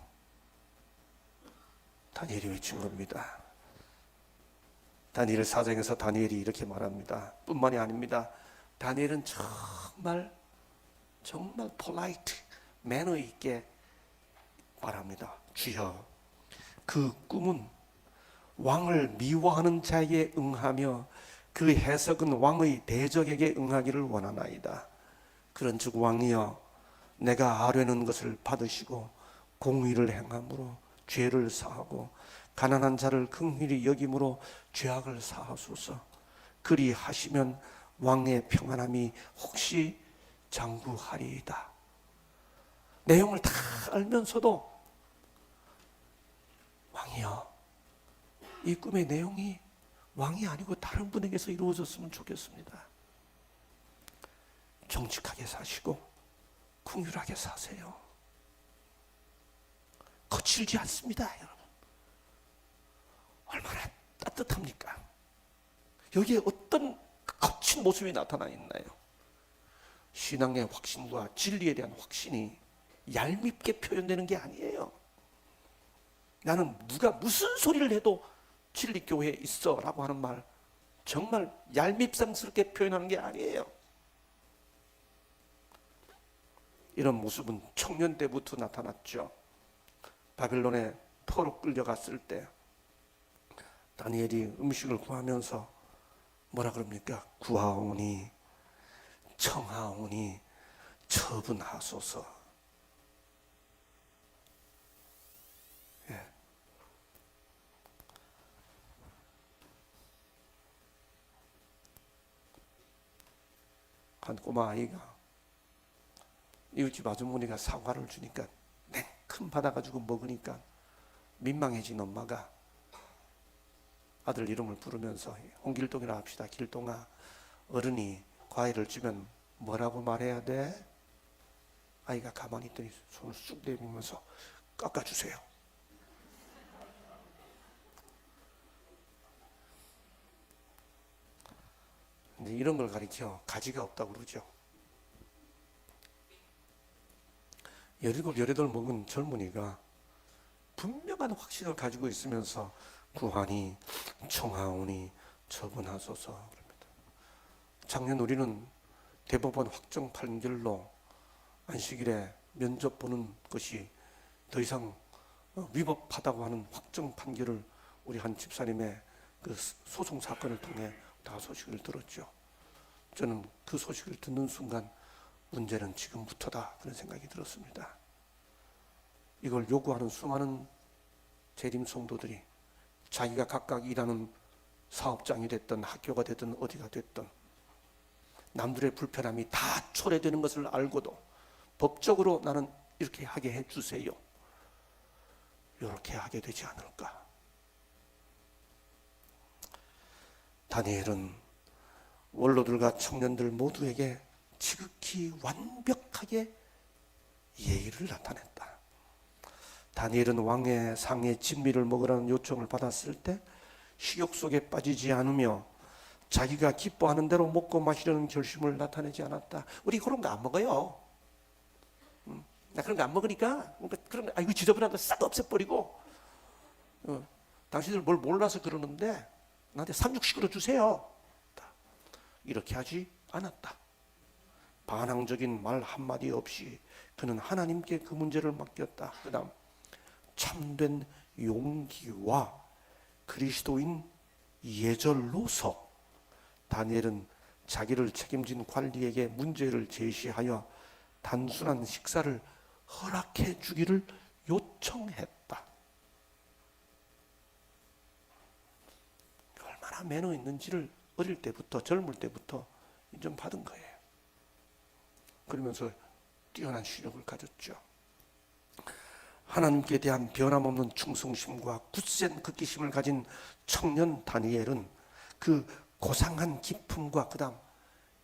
다니엘이 외친 겁니다. 다니엘 4장에서 다니엘이 이렇게 말합니다. 뿐만이 아닙니다. 다니엘은 정말 폴라이트, 매너 있게 말합니다. 주여, 그 꿈은 왕을 미워하는 자에게 응하며 그 해석은 왕의 대적에게 응하기를 원하나이다. 그런즉 왕이여, 내가 아뢰는 것을 받으시고 공의를 행함으로 죄를 사하고 가난한 자를 긍휼히 여김으로 죄악을 사하소서. 그리 하시면 왕의 평안함이 혹시 장구하리이다. 내용을 다 알면서도 왕이여, 이 꿈의 내용이 왕이 아니고 다른 분에게서 이루어졌으면 좋겠습니다. 정직하게 사시고 긍휼하게 사세요. 거칠지 않습니다, 여러분. 얼마나 따뜻합니까? 여기에 어떤 거친 모습이 나타나 있나요? 신앙의 확신과 진리에 대한 확신이 얄밉게 표현되는 게 아니에요. 나는 누가 무슨 소리를 해도 진리교회에 있어 라고 하는 말, 정말 얄밉상스럽게 표현하는 게 아니에요. 이런 모습은 청년 때부터 나타났죠. 바벨론에 포로 끌려갔을 때 다니엘이 음식을 구하면서 뭐라 그럽니까? 구하오니 청하오니 처분하소서. 예. 한 꼬마 아이가 이웃집 아주머니가 사과를 주니까 냉큼 받아가지고 먹으니까 민망해진 엄마가 아들 이름을 부르면서 홍길동이라 합시다. 길동아, 어른이 과일을 주면 뭐라고 말해야 돼? 아이가 가만히 있더니 손을 쑥 내밀면서 깎아주세요. 근데 이런 걸 가리켜 가지가 없다고 그러죠. 17, 18 먹은 젊은이가 분명한 확신을 가지고 있으면서 구하니 청하오니 처분하소서 그럽니다. 작년 우리는 대법원 확정 판결로 안식일에 면접 보는 것이 더 이상 위법하다고 하는 확정 판결을 우리 한 집사님의 그 소송 사건을 통해 다 소식을 들었죠. 저는 그 소식을 듣는 순간 문제는 지금부터다 그런 생각이 들었습니다. 이걸 요구하는 수많은 재림 성도들이 자기가 각각 일하는 사업장이 됐든 학교가 됐든 어디가 됐든 남들의 불편함이 다 초래되는 것을 알고도 법적으로 나는 이렇게 하게 해주세요, 이렇게 하게 되지 않을까. 다니엘은 원로들과 청년들 모두에게 지극히 완벽하게 예의를 나타냈다. 다니엘은 왕의 상의 진미를 먹으라는 요청을 받았을 때 식욕 속에 빠지지 않으며 자기가 기뻐하는 대로 먹고 마시려는 결심을 나타내지 않았다. 우리 그런 거 안 먹어요. 나 그런 거 안 먹으니까 그런 거, 이거 지저분한 거 싹 없애버리고, 당신들 뭘 몰라서 그러는데 나한테 삼육식으로 주세요. 이렇게 하지 않았다. 반항적인 말 한마디 없이 그는 하나님께 그 문제를 맡겼다. 그 다음 참된 용기와 그리스도인 예절로서 다니엘은 자기를 책임진 관리에게 문제를 제시하여 단순한 식사를 허락해 주기를 요청했다. 매너 있는지를 어릴 때부터, 젊을 때부터 인정받은 거예요. 그러면서 뛰어난 시력을 가졌죠. 하나님께 대한 변함없는 충성심과 굳센 극기심을 가진 청년 다니엘은 그 고상한 기품과 그 다음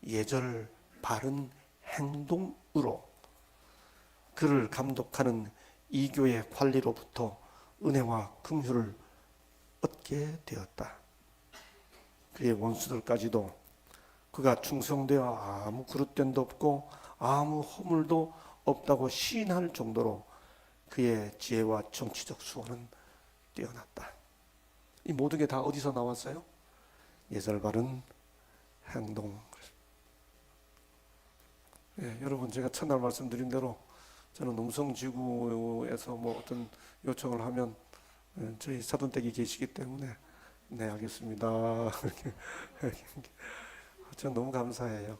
예절 바른 행동으로 그를 감독하는 이교의 관리로부터 은혜와 긍휼을 얻게 되었다. 그의 원수들까지도 그가 충성되어 아무 그릇됨도 없고 아무 허물도 없다고 시인할 정도로 그의 지혜와 정치적 수호는 뛰어났다. 이 모든 게 다 어디서 나왔어요? 예절 바른 행동. 예, 여러분, 제가 첫날 말씀드린 대로 저는 음성지구에서 뭐 어떤 요청을 하면 저희 사돈댁이 계시기 때문에 네, 알겠습니다. 저는 너무 감사해요.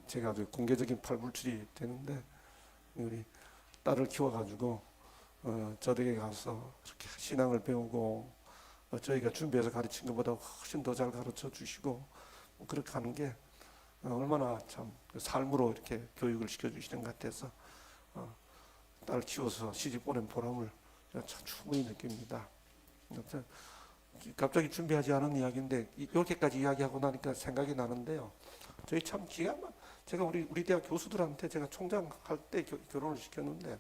제가 아주 공개적인 팔불출이 되는데 우리 딸을 키워가지고 저 댁에 가서 그렇게 신앙을 배우고 저희가 준비해서 가르친 것보다 훨씬 더 잘 가르쳐 주시고 그렇게 하는 게 얼마나 참 삶으로 이렇게 교육을 시켜주시는 것 같아서 딸 키워서 시집 보낸 보람을 참 충분히 느낍니다. 갑자기 준비하지 않은 이야기인데 이렇게까지 이야기하고 나니까 생각이 나는데요. 저희 참 제가 우리 대학 교수들한테 제가 총장 할 때 결혼을 시켰는데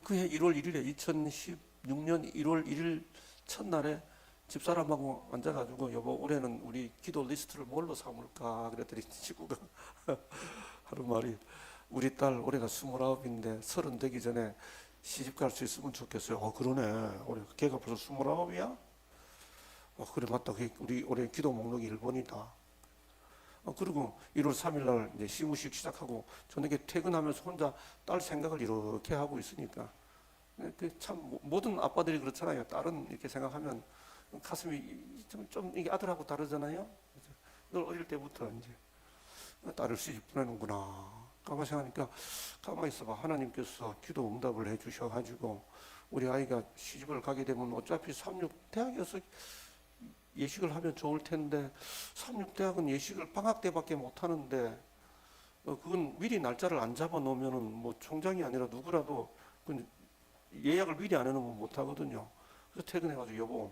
그해 1월 1일에 2016년 1월 1일 첫날에 집사람하고 앉아가지고 여보 올해는 우리 기도 리스트를 뭘로 삼을까 그랬더니 친구가 하루 말이 우리 딸 올해가 29인데 30 되기 전에 시집 갈 수 있으면 좋겠어요. 그러네. 걔가 벌써 29이야? 그래 맞다. 우리 올해 기도 목록이 1번이다. 그리고 1월 3일 날 이제 시무식 시작하고 저녁에 퇴근하면서 혼자 딸 생각을 이렇게 하고 있으니까 참 모든 아빠들이 그렇잖아요. 딸은 이렇게 생각하면 가슴이 좀 이게 아들하고 다르잖아요. 늘 어릴 때부터 이제 딸을 시집 보내는구나. 가만히 생각하니까 가만히 있어봐. 하나님께서 기도 응답을 해주셔가지고 우리 아이가 시집을 가게 되면 어차피 36 대학에서 예식을 하면 좋을 텐데 36 대학은 예식을 방학 때밖에 못 하는데 그건 미리 날짜를 안 잡아 놓으면은 뭐 총장이 아니라 누구라도 예약을 미리 안 해놓으면 못 하거든요. 그래서 퇴근해가지고 여보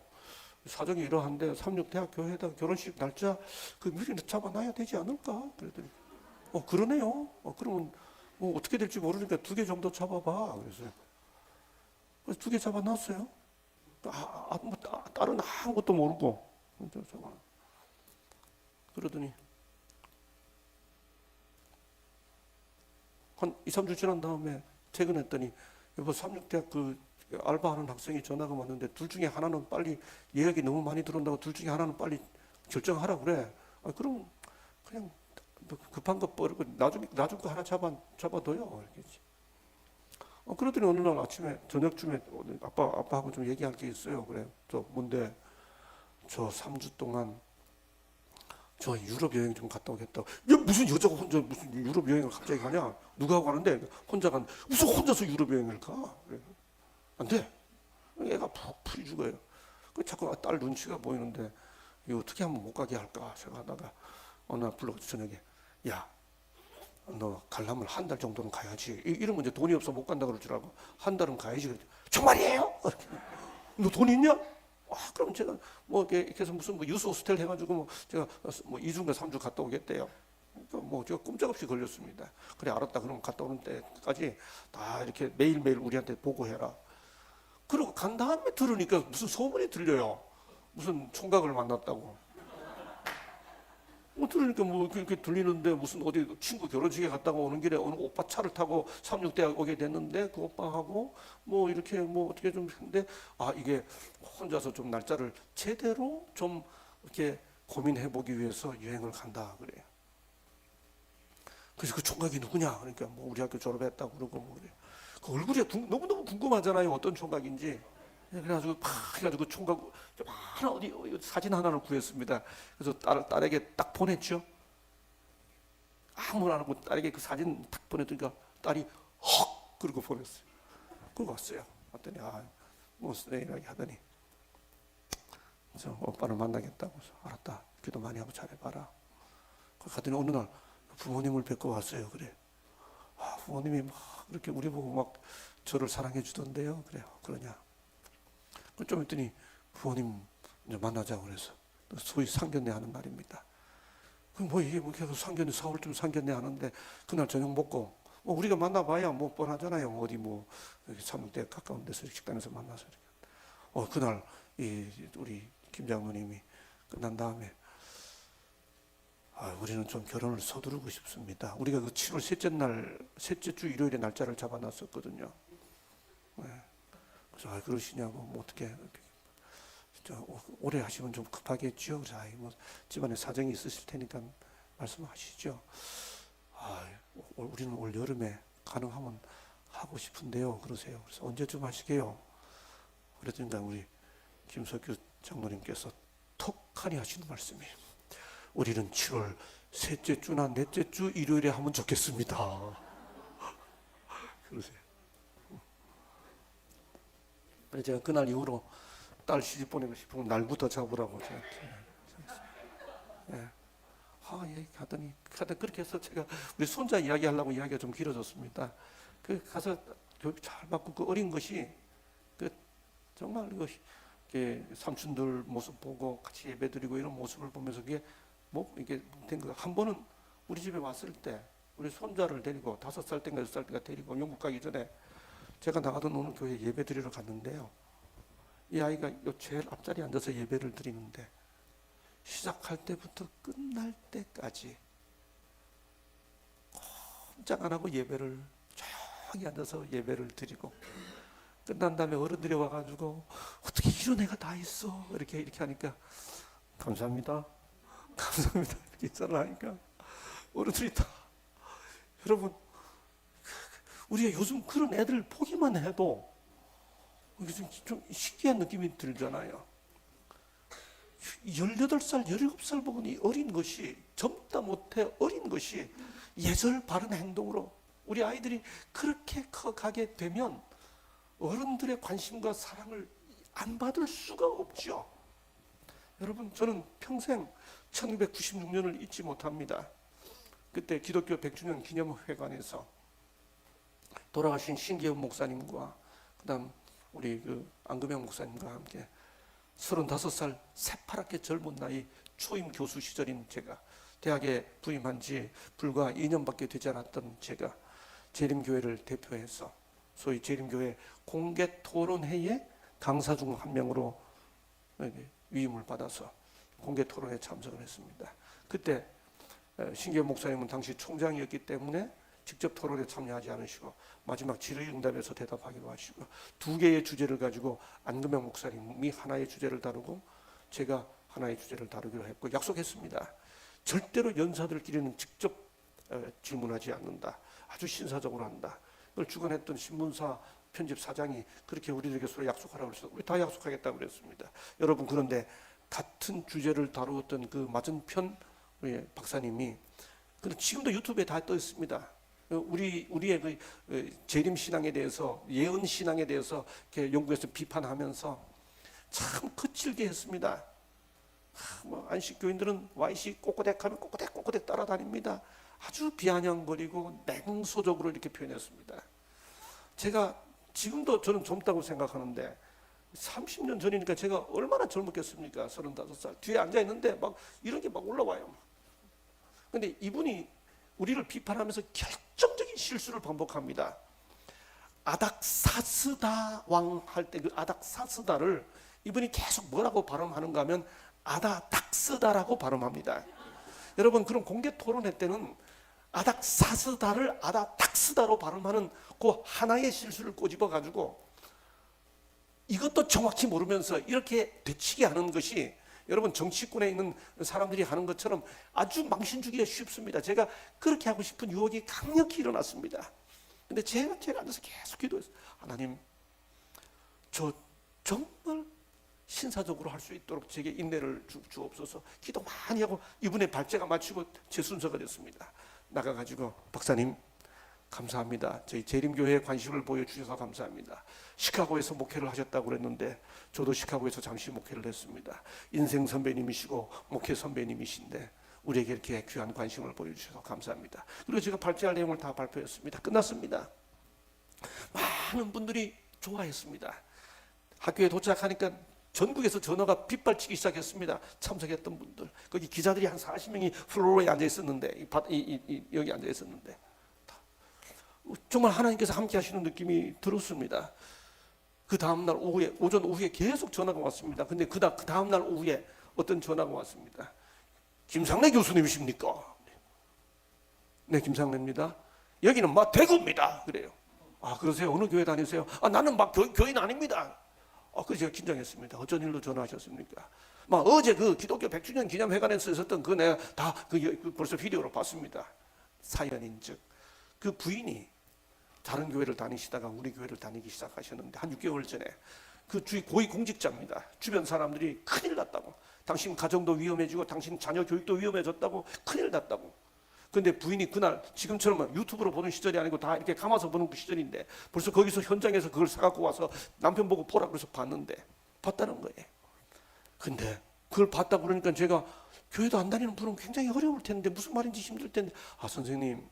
사정이 이러한데 36 대학 교회에다 결혼식 날짜 그 미리 잡아놔야 되지 않을까? 그랬더니 그러네요. 그러면 어떻게 될지 모르니까 2개 정도 잡아봐. 그래서 2개 잡아놨어요. 딸은 아무것도 모르고 그러더니 한 2, 3주 지난 다음에 퇴근했더니 여보 36대학 그 알바하는 학생이 전화가 왔는데 둘 중에 하나는 빨리 예약이 너무 많이 들어온다고 둘 중에 하나는 빨리 결정하라 그래. 그럼 그냥 급한 거 버리고 나중 거 하나 잡아둬요. 이렇게. 그러더니 어느 날 아침에 저녁쯤에 아빠하고 좀 얘기할 게 있어요. 그래. 뭔데? 저 3주 동안 저 유럽 여행 좀 갔다 오겠다고. 야, 무슨 여자가 혼자 무슨 유럽 여행을 갑자기 가냐? 누가 하고 가는데 혼자 간. 무슨 혼자서 유럽 여행을 가? 그래. 안 돼. 애가 풀이 죽어요. 자꾸 딸 눈치가 보이는데 이거 어떻게 하면 못 가게 할까 생각하다가 어느 날 불러 저녁에 야, 너 가려면 한 달 정도는 가야지. 이러면 이제 돈이 없어 못 간다 그럴 줄 알고 한 달은 가야지. 정말이에요? 너 돈 있냐? 그럼 제가 뭐 이렇게 해서 무슨 뭐 유스 호스텔 해가지고 뭐 제가 뭐 2주인가 3주 갔다 오겠대요. 뭐 제가 꼼짝없이 걸렸습니다. 그래 알았다. 그럼 갔다 오는 때까지 다 이렇게 매일매일 우리한테 보고해라. 그리고 간 다음에 들으니까 무슨 소문이 들려요. 무슨 총각을 만났다고. 들으니까 뭐 그렇게 들리는데 무슨 어디 친구 결혼식에 갔다가 오는 길에 어느 오빠 차를 타고 36대학 오게 됐는데 그 오빠하고 뭐 이렇게 뭐 어떻게 좀 했는데 이게 혼자서 좀 날짜를 제대로 좀 이렇게 고민해 보기 위해서 여행을 간다 그래요. 그래서 그 총각이 누구냐? 그러니까 뭐 우리 학교 졸업했다고 그러고 뭐 그래. 그 얼굴이 너무너무 궁금하잖아요. 어떤 총각인지. 그래가지고 팍 해가지고 총각 좀 하나 어디 사진 하나를 구했습니다. 그래서 딸에게 딱 보냈죠. 아무나 안 하고 딸에게 그 사진 딱 보냈더니까 딸이 헉 그러고 보냈어요. 그러고 왔어요. 왔더니 뭐 이렇게 하더니 그래서 오빠를 만나겠다고 해서 알았다. 기도 많이 하고 잘해봐라. 가더니 어느 날 부모님을 뵙고 왔어요. 그래. 부모님이 막 그렇게 우리 보고 막 저를 사랑해 주던데요. 그래요. 그러냐. 좀 있더니 부모님 이제 만나자고 그래서 소위 상견례 하는 날입니다. 그럼 뭐 이게 뭐 계속 상견례 4월쯤 상견례 하는데 그날 저녁 먹고 뭐 우리가 만나봐야 뭐 뻔하잖아요. 어디 뭐 사문대 가까운 데서 식당에서 만나서 이렇게. 그날 우리 김 장로님이 끝난 다음에 우리는 좀 결혼을 서두르고 싶습니다. 우리가 그 7월 셋째 주 일요일에 날짜를 잡아놨었거든요. 네. 그래서 그러시냐고 뭐 어떻게 오래 하시면 좀 급하겠죠. 그래서 뭐 집안에 사정이 있으실 테니까 말씀하시죠. 우리는 올 여름에 가능하면 하고 싶은데요. 그러세요. 그래서 언제쯤 하시게요? 그랬더니 우리 김석규 장로님께서 톡하니 하시는 말씀이 우리는 7월 셋째 주나 넷째 주 일요일에 하면 좋겠습니다. 그러세요. 그래서 제가 그날 이후로 딸 시집 보내고 싶으면 날부터 잡으라고 저한테. 예. 하더니 그렇게 해서 제가 우리 손자 이야기하려고 이야기가 좀 길어졌습니다. 가서 교육 잘 받고 그 어린 것이 정말 삼촌들 모습 보고 같이 예배드리고 이런 모습을 보면서 이게 된 거. 한 번은 우리 집에 왔을 때 우리 손자를 데리고 5살 때인가 6살 때가 데리고 영국 가기 전에 제가 나가던 어느 교회 예배 드리러 갔는데요. 이 아이가 제일 앞자리에 앉아서 예배를 드리는데 시작할 때부터 끝날 때까지 꼼짝 안 하고 예배를 조용히 앉아서 예배를 드리고 끝난 다음에 어른들이 와가지고 어떻게 이런 애가 다 있어 이렇게 하니까 감사합니다. 감사합니다. 이렇게 인사를 하니까 어른들이 다 여러분 우리가 요즘 그런 애들 보기만 해도 좀 신기한 느낌이 들잖아요. 18살, 17살 먹은 이 어린 것이 젊다 못해 어린 것이 예절 바른 행동으로 우리 아이들이 그렇게 커가게 되면 어른들의 관심과 사랑을 안 받을 수가 없죠. 여러분 저는 평생 1996년을 잊지 못합니다. 그때 기독교 100주년 기념회관에서 돌아가신 신기현 목사님과 그다음 우리 안금영 목사님과 함께 35살 새파랗게 젊은 나이 초임 교수 시절인 제가 대학에 부임한 지 불과 2년밖에 되지 않았던 제가 재림교회를 대표해서 소위 재림교회 공개 토론회의 강사 중 한 명으로 위임을 받아서 공개 토론에 참석을 했습니다. 그때 신기현 목사님은 당시 총장이었기 때문에 직접 토론에 참여하지 않으시고 마지막 질의응답에서 대답하기로 하시고 2개의 주제를 가지고 안금영 목사님이 하나의 주제를 다루고 제가 하나의 주제를 다루기로 했고 약속했습니다. 절대로 연사들끼리는 직접 질문하지 않는다. 아주 신사적으로 한다. 그걸 주관했던 신문사 편집사장이 그렇게 우리들에게 서로 약속하라고 해서 우리 다 약속하겠다고 그랬습니다. 여러분 그런데 같은 주제를 다루었던 그 맞은편 우리 박사님이 지금도 유튜브에 다 떠 있습니다. 우리의 재림 신앙에 대해서 예언 신앙에 대해서 이렇게 연구해서 비판하면서 참 거칠게 했습니다. 안식 교인들은 YC 꼬꼬댁하면 꼬꼬댁 따라다닙니다. 아주 비아냥거리고 냉소적으로 이렇게 표현했습니다. 제가 지금도 저는 젊다고 생각하는데 30년 전이니까 제가 얼마나 젊었겠습니까? 35살 뒤에 앉아 있는데 막 이런 게 막 올라와요. 근데 이분이 우리를 비판하면서 결정적인 실수를 반복합니다. 아닥사스다 왕 할 때 그 아닥사스다를 이분이 계속 뭐라고 발음하는가 하면 아다닥스다라고 발음합니다. 여러분 그런 공개 토론회 때는 아닥사스다를 아다닥스다로 발음하는 그 하나의 실수를 꼬집어 가지고 이것도 정확히 모르면서 이렇게 되치게 하는 것이 여러분 정치권에 있는 사람들이 하는 것처럼 아주 망신 주기가 쉽습니다. 제가 그렇게 하고 싶은 유혹이 강력히 일어났습니다. 근데 제가 앉아서 계속 기도했어요. 하나님 저 정말 신사적으로 할 수 있도록 제게 인내를 주옵소서. 기도 많이 하고 이분의 발제가 마치고 제 순서가 됐습니다. 나가가지고 박사님 감사합니다. 저희 재림교회에 관심을 보여주셔서 감사합니다. 시카고에서 목회를 하셨다고 그랬는데 저도 시카고에서 잠시 목회를 했습니다. 인생 선배님이시고 목회 선배님이신데 우리에게 이렇게 귀한 관심을 보여주셔서 감사합니다. 그리고 제가 발표할 내용을 다 발표했습니다. 끝났습니다. 많은 분들이 좋아했습니다. 학교에 도착하니까 전국에서 전화가 빗발치기 시작했습니다. 참석했던 분들, 거기 기자들이 한 40명이 플로어에 앉아 있었는데, 여기 앉아 있었는데, 정말 하나님께서 함께 하시는 느낌이 들었습니다. 그 다음날 오후에, 오전 오후에 계속 전화가 왔습니다. 근데 그 다음날 오후에 어떤 전화가 왔습니다. 김상래 교수님이십니까? 네, 김상래입니다. 여기는 막 대구입니다. 그래요. 아, 그러세요? 어느 교회 다니세요? 아, 나는 막 교인 아닙니다. 그래서 제가 긴장했습니다. 어쩐 일로 전화하셨습니까? 막 어제 그 기독교 100주년 기념회관에서 있었던 그 내가 다 벌써 비디오로 봤습니다. 사연인즉 그 부인이 다른 교회를 다니시다가 우리 교회를 다니기 시작하셨는데 한 6개월 전에 그 주위 고위 공직자입니다. 주변 사람들이 큰일 났다고. 당신 가정도 위험해지고 당신 자녀 교육도 위험해졌다고, 큰일 났다고. 근데 부인이 그날 지금처럼 유튜브로 보는 시절이 아니고 다 이렇게 감아서 보는 그 시절인데 벌써 거기서 현장에서 그걸 사갖고 와서 남편 보고 보라 그래서 봤다는 거예요. 근데 그걸 봤다고 그러니까 제가 교회도 안 다니는 분은 굉장히 어려울 텐데 무슨 말인지 힘들 텐데, 아 선생님,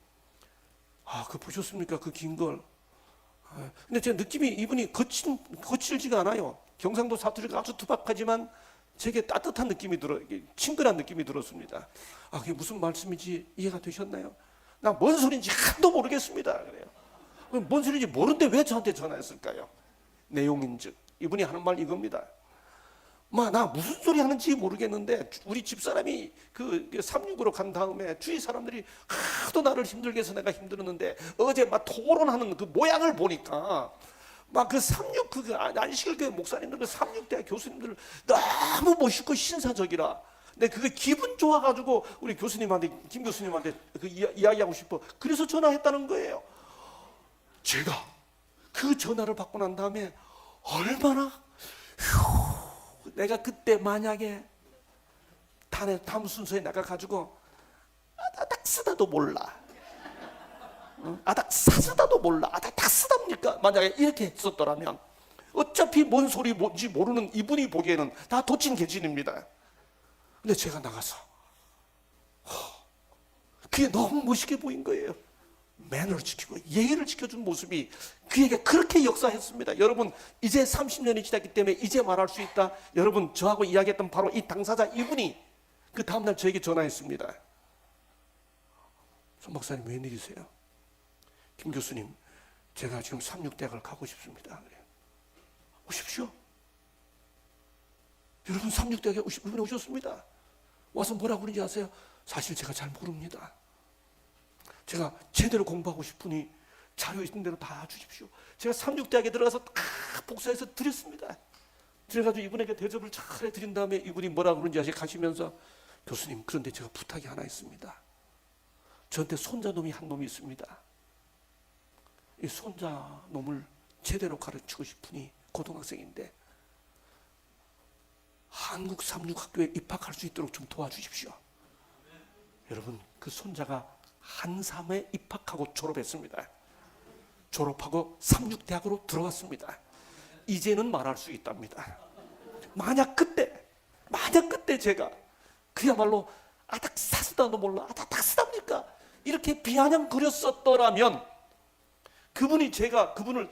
그거 보셨습니까? 그 긴 걸. 근데 제 느낌이 이분이 거칠지가 않아요. 경상도 사투리가 아주 투박하지만 제게 따뜻한 느낌이 친근한 느낌이 들었습니다. 그게 무슨 말씀인지 이해가 되셨나요? 나 뭔 소리인지 하나도 모르겠습니다. 그래요. 뭔 소리인지 모르는데 왜 저한테 전화했을까요? 내용인즉 이분이 하는 말 이겁니다. 나 무슨 소리 하는지 모르겠는데 우리 집사람이 그 369로 간 다음에 주위 사람들이 하도 나를 힘들게 해서 내가 힘들었는데 어제 막 토론하는 그 모양을 보니까 막 그 36 그 안식일교회 목사님들, 그 36대 교수님들 너무 멋있고 신사적이라. 근데 그게 기분 좋아가지고 우리 교수님한테, 김 교수님한테 그 이야기하고 싶어. 그래서 전화했다는 거예요. 제가 그 전화를 받고 난 다음에 얼마나 내가 그때 만약에 다음 순서에 나가가지고 아닥스다도 몰라, 아닥사스다도 몰라, 아닥스답니까? 만약에 이렇게 했었더라면 어차피 뭔 소리 뭔지 모르는 이분이 보기에는 다 도친 개진입니다. 근데 제가 나가서 그게 너무 멋있게 보인 거예요. 매너를 지키고 예의를 지켜준 모습이 그에게 그렇게 역사했습니다. 여러분, 이제 30년이 지났기 때문에 이제 말할 수 있다. 여러분, 저하고 이야기했던 바로 이 당사자 이분이 그 다음날 저에게 전화했습니다. 손 박사님, 웬일이세요? 김 교수님, 제가 지금 36대학을 가고 싶습니다. 그래요. 오십시오. 여러분, 36대학에 이분이 오셨습니다. 와서 뭐라고 그러는지 아세요? 사실 제가 잘 모릅니다. 제가 제대로 공부하고 싶으니 자료 있는 대로 다 주십시오. 제가 36대학에 들어가서 다 복사해서 드렸습니다. 그래가지고 이분에게 대접을 잘 해드린 다음에 이분이 뭐라고 그러는지 아세요? 가시면서, 교수님, 그런데 제가 부탁이 하나 있습니다. 저한테 손자놈이 한 놈이 있습니다. 이 손자놈을 제대로 가르치고 싶으니 고등학생인데 한국 36학교에 입학할 수 있도록 좀 도와주십시오. 여러분, 그 손자가 한삼에 입학하고 졸업했습니다. 졸업하고 36대학으로 들어갔습니다. 이제는 말할 수 있답니다. 만약 그때 제가 그야말로 아닥사스다도 몰라, 아닥사스답니까? 이렇게 비아냥거렸었더라면 그분을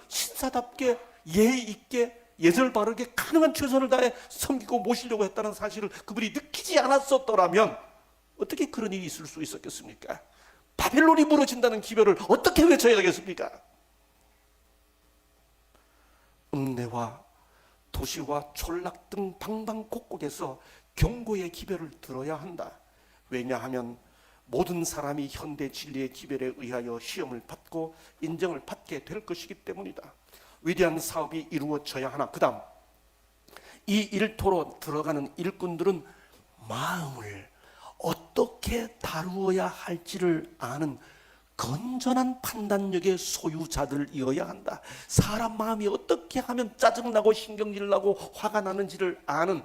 신사답게 예의 있게 예절 바르게 가능한 최선을 다해 섬기고 모시려고 했다는 사실을 그분이 느끼지 않았었더라면 어떻게 그런 일이 있을 수 있었겠습니까? 바벨론이 무너진다는 기별을 어떻게 외쳐야 되겠습니까? 읍내와 도시와 촌락 등 방방곡곡에서 경고의 기별을 들어야 한다. 왜냐하면 모든 사람이 현대 진리의 기별에 의하여 시험을 받고 인정을 받게 될 것이기 때문이다. 위대한 사업이 이루어져야 하나. 그 다음, 이 일터로 들어가는 일꾼들은 마음을 어떻게 다루어야 할지를 아는 건전한 판단력의 소유자들이어야 한다. 사람 마음이 어떻게 하면 짜증나고 신경질 나고 화가 나는지를 아는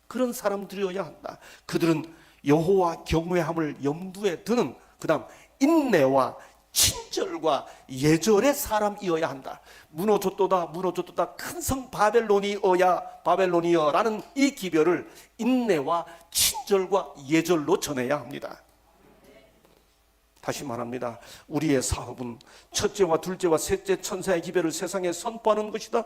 그런 사람들이어야 한다. 그들은 여호와 경외함을 염두에 두는, 그 다음 인내와 친절 친절과 예절의 사람이어야 한다. 무너졌도다 무너졌도다 큰 성 바벨론이여라는 이 기별을 인내와 친절과 예절로 전해야 합니다. 다시 말합니다. 우리의 사업은 첫째와 둘째와 셋째 천사의 기별을 세상에 선포하는 것이다.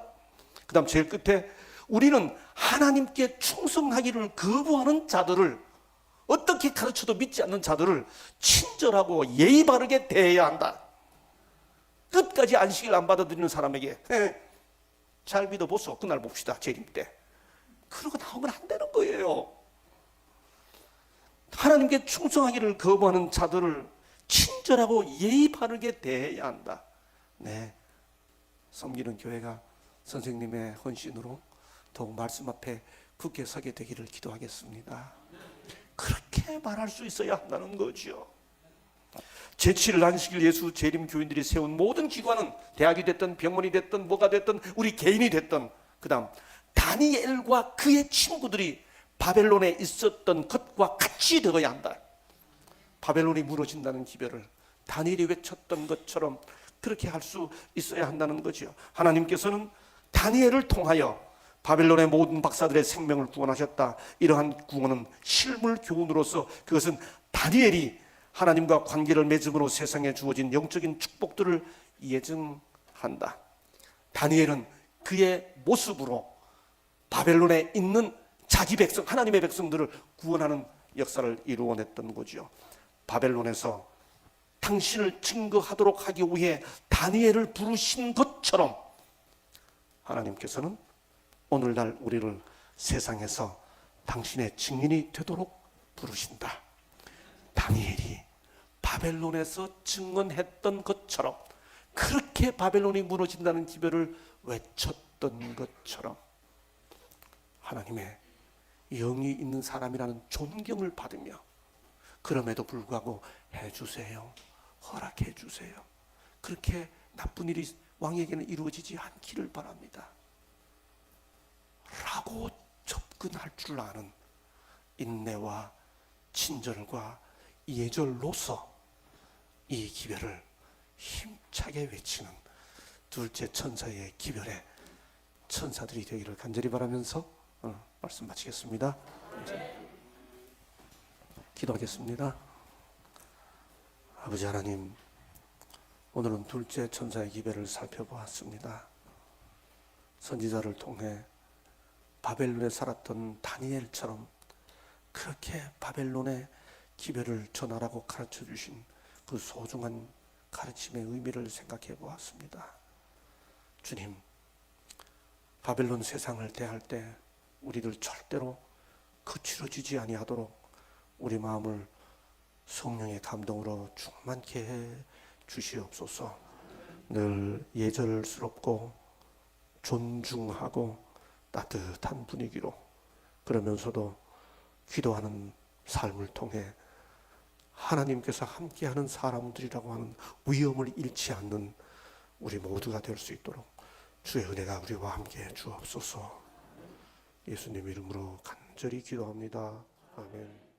그 다음 제일 끝에 우리는 하나님께 충성하기를 거부하는 자들을, 어떻게 가르쳐도 믿지 않는 자들을 친절하고 예의 바르게 대해야 한다. 끝까지 안식일 안 받아들이는 사람에게 잘 믿어보소, 그날 봅시다, 재림 때. 그러고 나오면 안 되는 거예요. 하나님께 충성하기를 거부하는 자들을 친절하고 예의 바르게 대해야 한다. 네, 섬기는 교회가 선생님의 헌신으로 더욱 말씀 앞에 굳게 서게 되기를 기도하겠습니다. 그렇게 말할 수 있어야 한다는 거죠. 제7일 안식일 예수 재림 교인들이 세운 모든 기관은 대학이 됐든 병원이 됐든 뭐가 됐든 우리 개인이 됐든, 그 다음 다니엘과 그의 친구들이 바벨론에 있었던 것과 같이 되어야 한다. 바벨론이 무너진다는 기별을 다니엘이 외쳤던 것처럼 그렇게 할 수 있어야 한다는 거죠. 하나님께서는 다니엘을 통하여 바벨론의 모든 박사들의 생명을 구원하셨다. 이러한 구원은 실물 교훈으로서 그것은 다니엘이 하나님과 관계를 맺음으로 세상에 주어진 영적인 축복들을 예증한다. 다니엘은 그의 모습으로 바벨론에 있는 자기 백성, 하나님의 백성들을 구원하는 역사를 이루어냈던 거죠. 바벨론에서 당신을 증거하도록 하기 위해 다니엘을 부르신 것처럼 하나님께서는 오늘날 우리를 세상에서 당신의 증인이 되도록 부르신다. 다니엘이 바벨론에서 증언했던 것처럼, 그렇게 바벨론이 무너진다는 기별을 외쳤던 것처럼 하나님의 영이 있는 사람이라는 존경을 받으며, 그럼에도 불구하고 해주세요, 허락해 주세요, 그렇게 나쁜 일이 왕에게는 이루어지지 않기를 바랍니다 라고 접근할 줄 아는 인내와 친절과 예절로서 이 기별을 힘차게 외치는 둘째 천사의 기별에 천사들이 되기를 간절히 바라면서 말씀 마치겠습니다. 기도하겠습니다. 아버지 하나님, 오늘은 둘째 천사의 기별을 살펴보았습니다. 선지자를 통해 바벨론에 살았던 다니엘처럼 그렇게 바벨론의 기별을 전하라고 가르쳐 주신 그 소중한 가르침의 의미를 생각해 보았습니다. 주님, 바벨론 세상을 대할 때 우리들 절대로 거칠어지지 아니하도록 우리 마음을 성령의 감동으로 충만케 해 주시옵소서. 늘 예절스럽고 존중하고 따뜻한 분위기로, 그러면서도 기도하는 삶을 통해 하나님께서 함께하는 사람들이라고 하는 위엄을 잃지 않는 우리 모두가 될 수 있도록 주의 은혜가 우리와 함께 주옵소서. 예수님 이름으로 간절히 기도합니다. 아멘.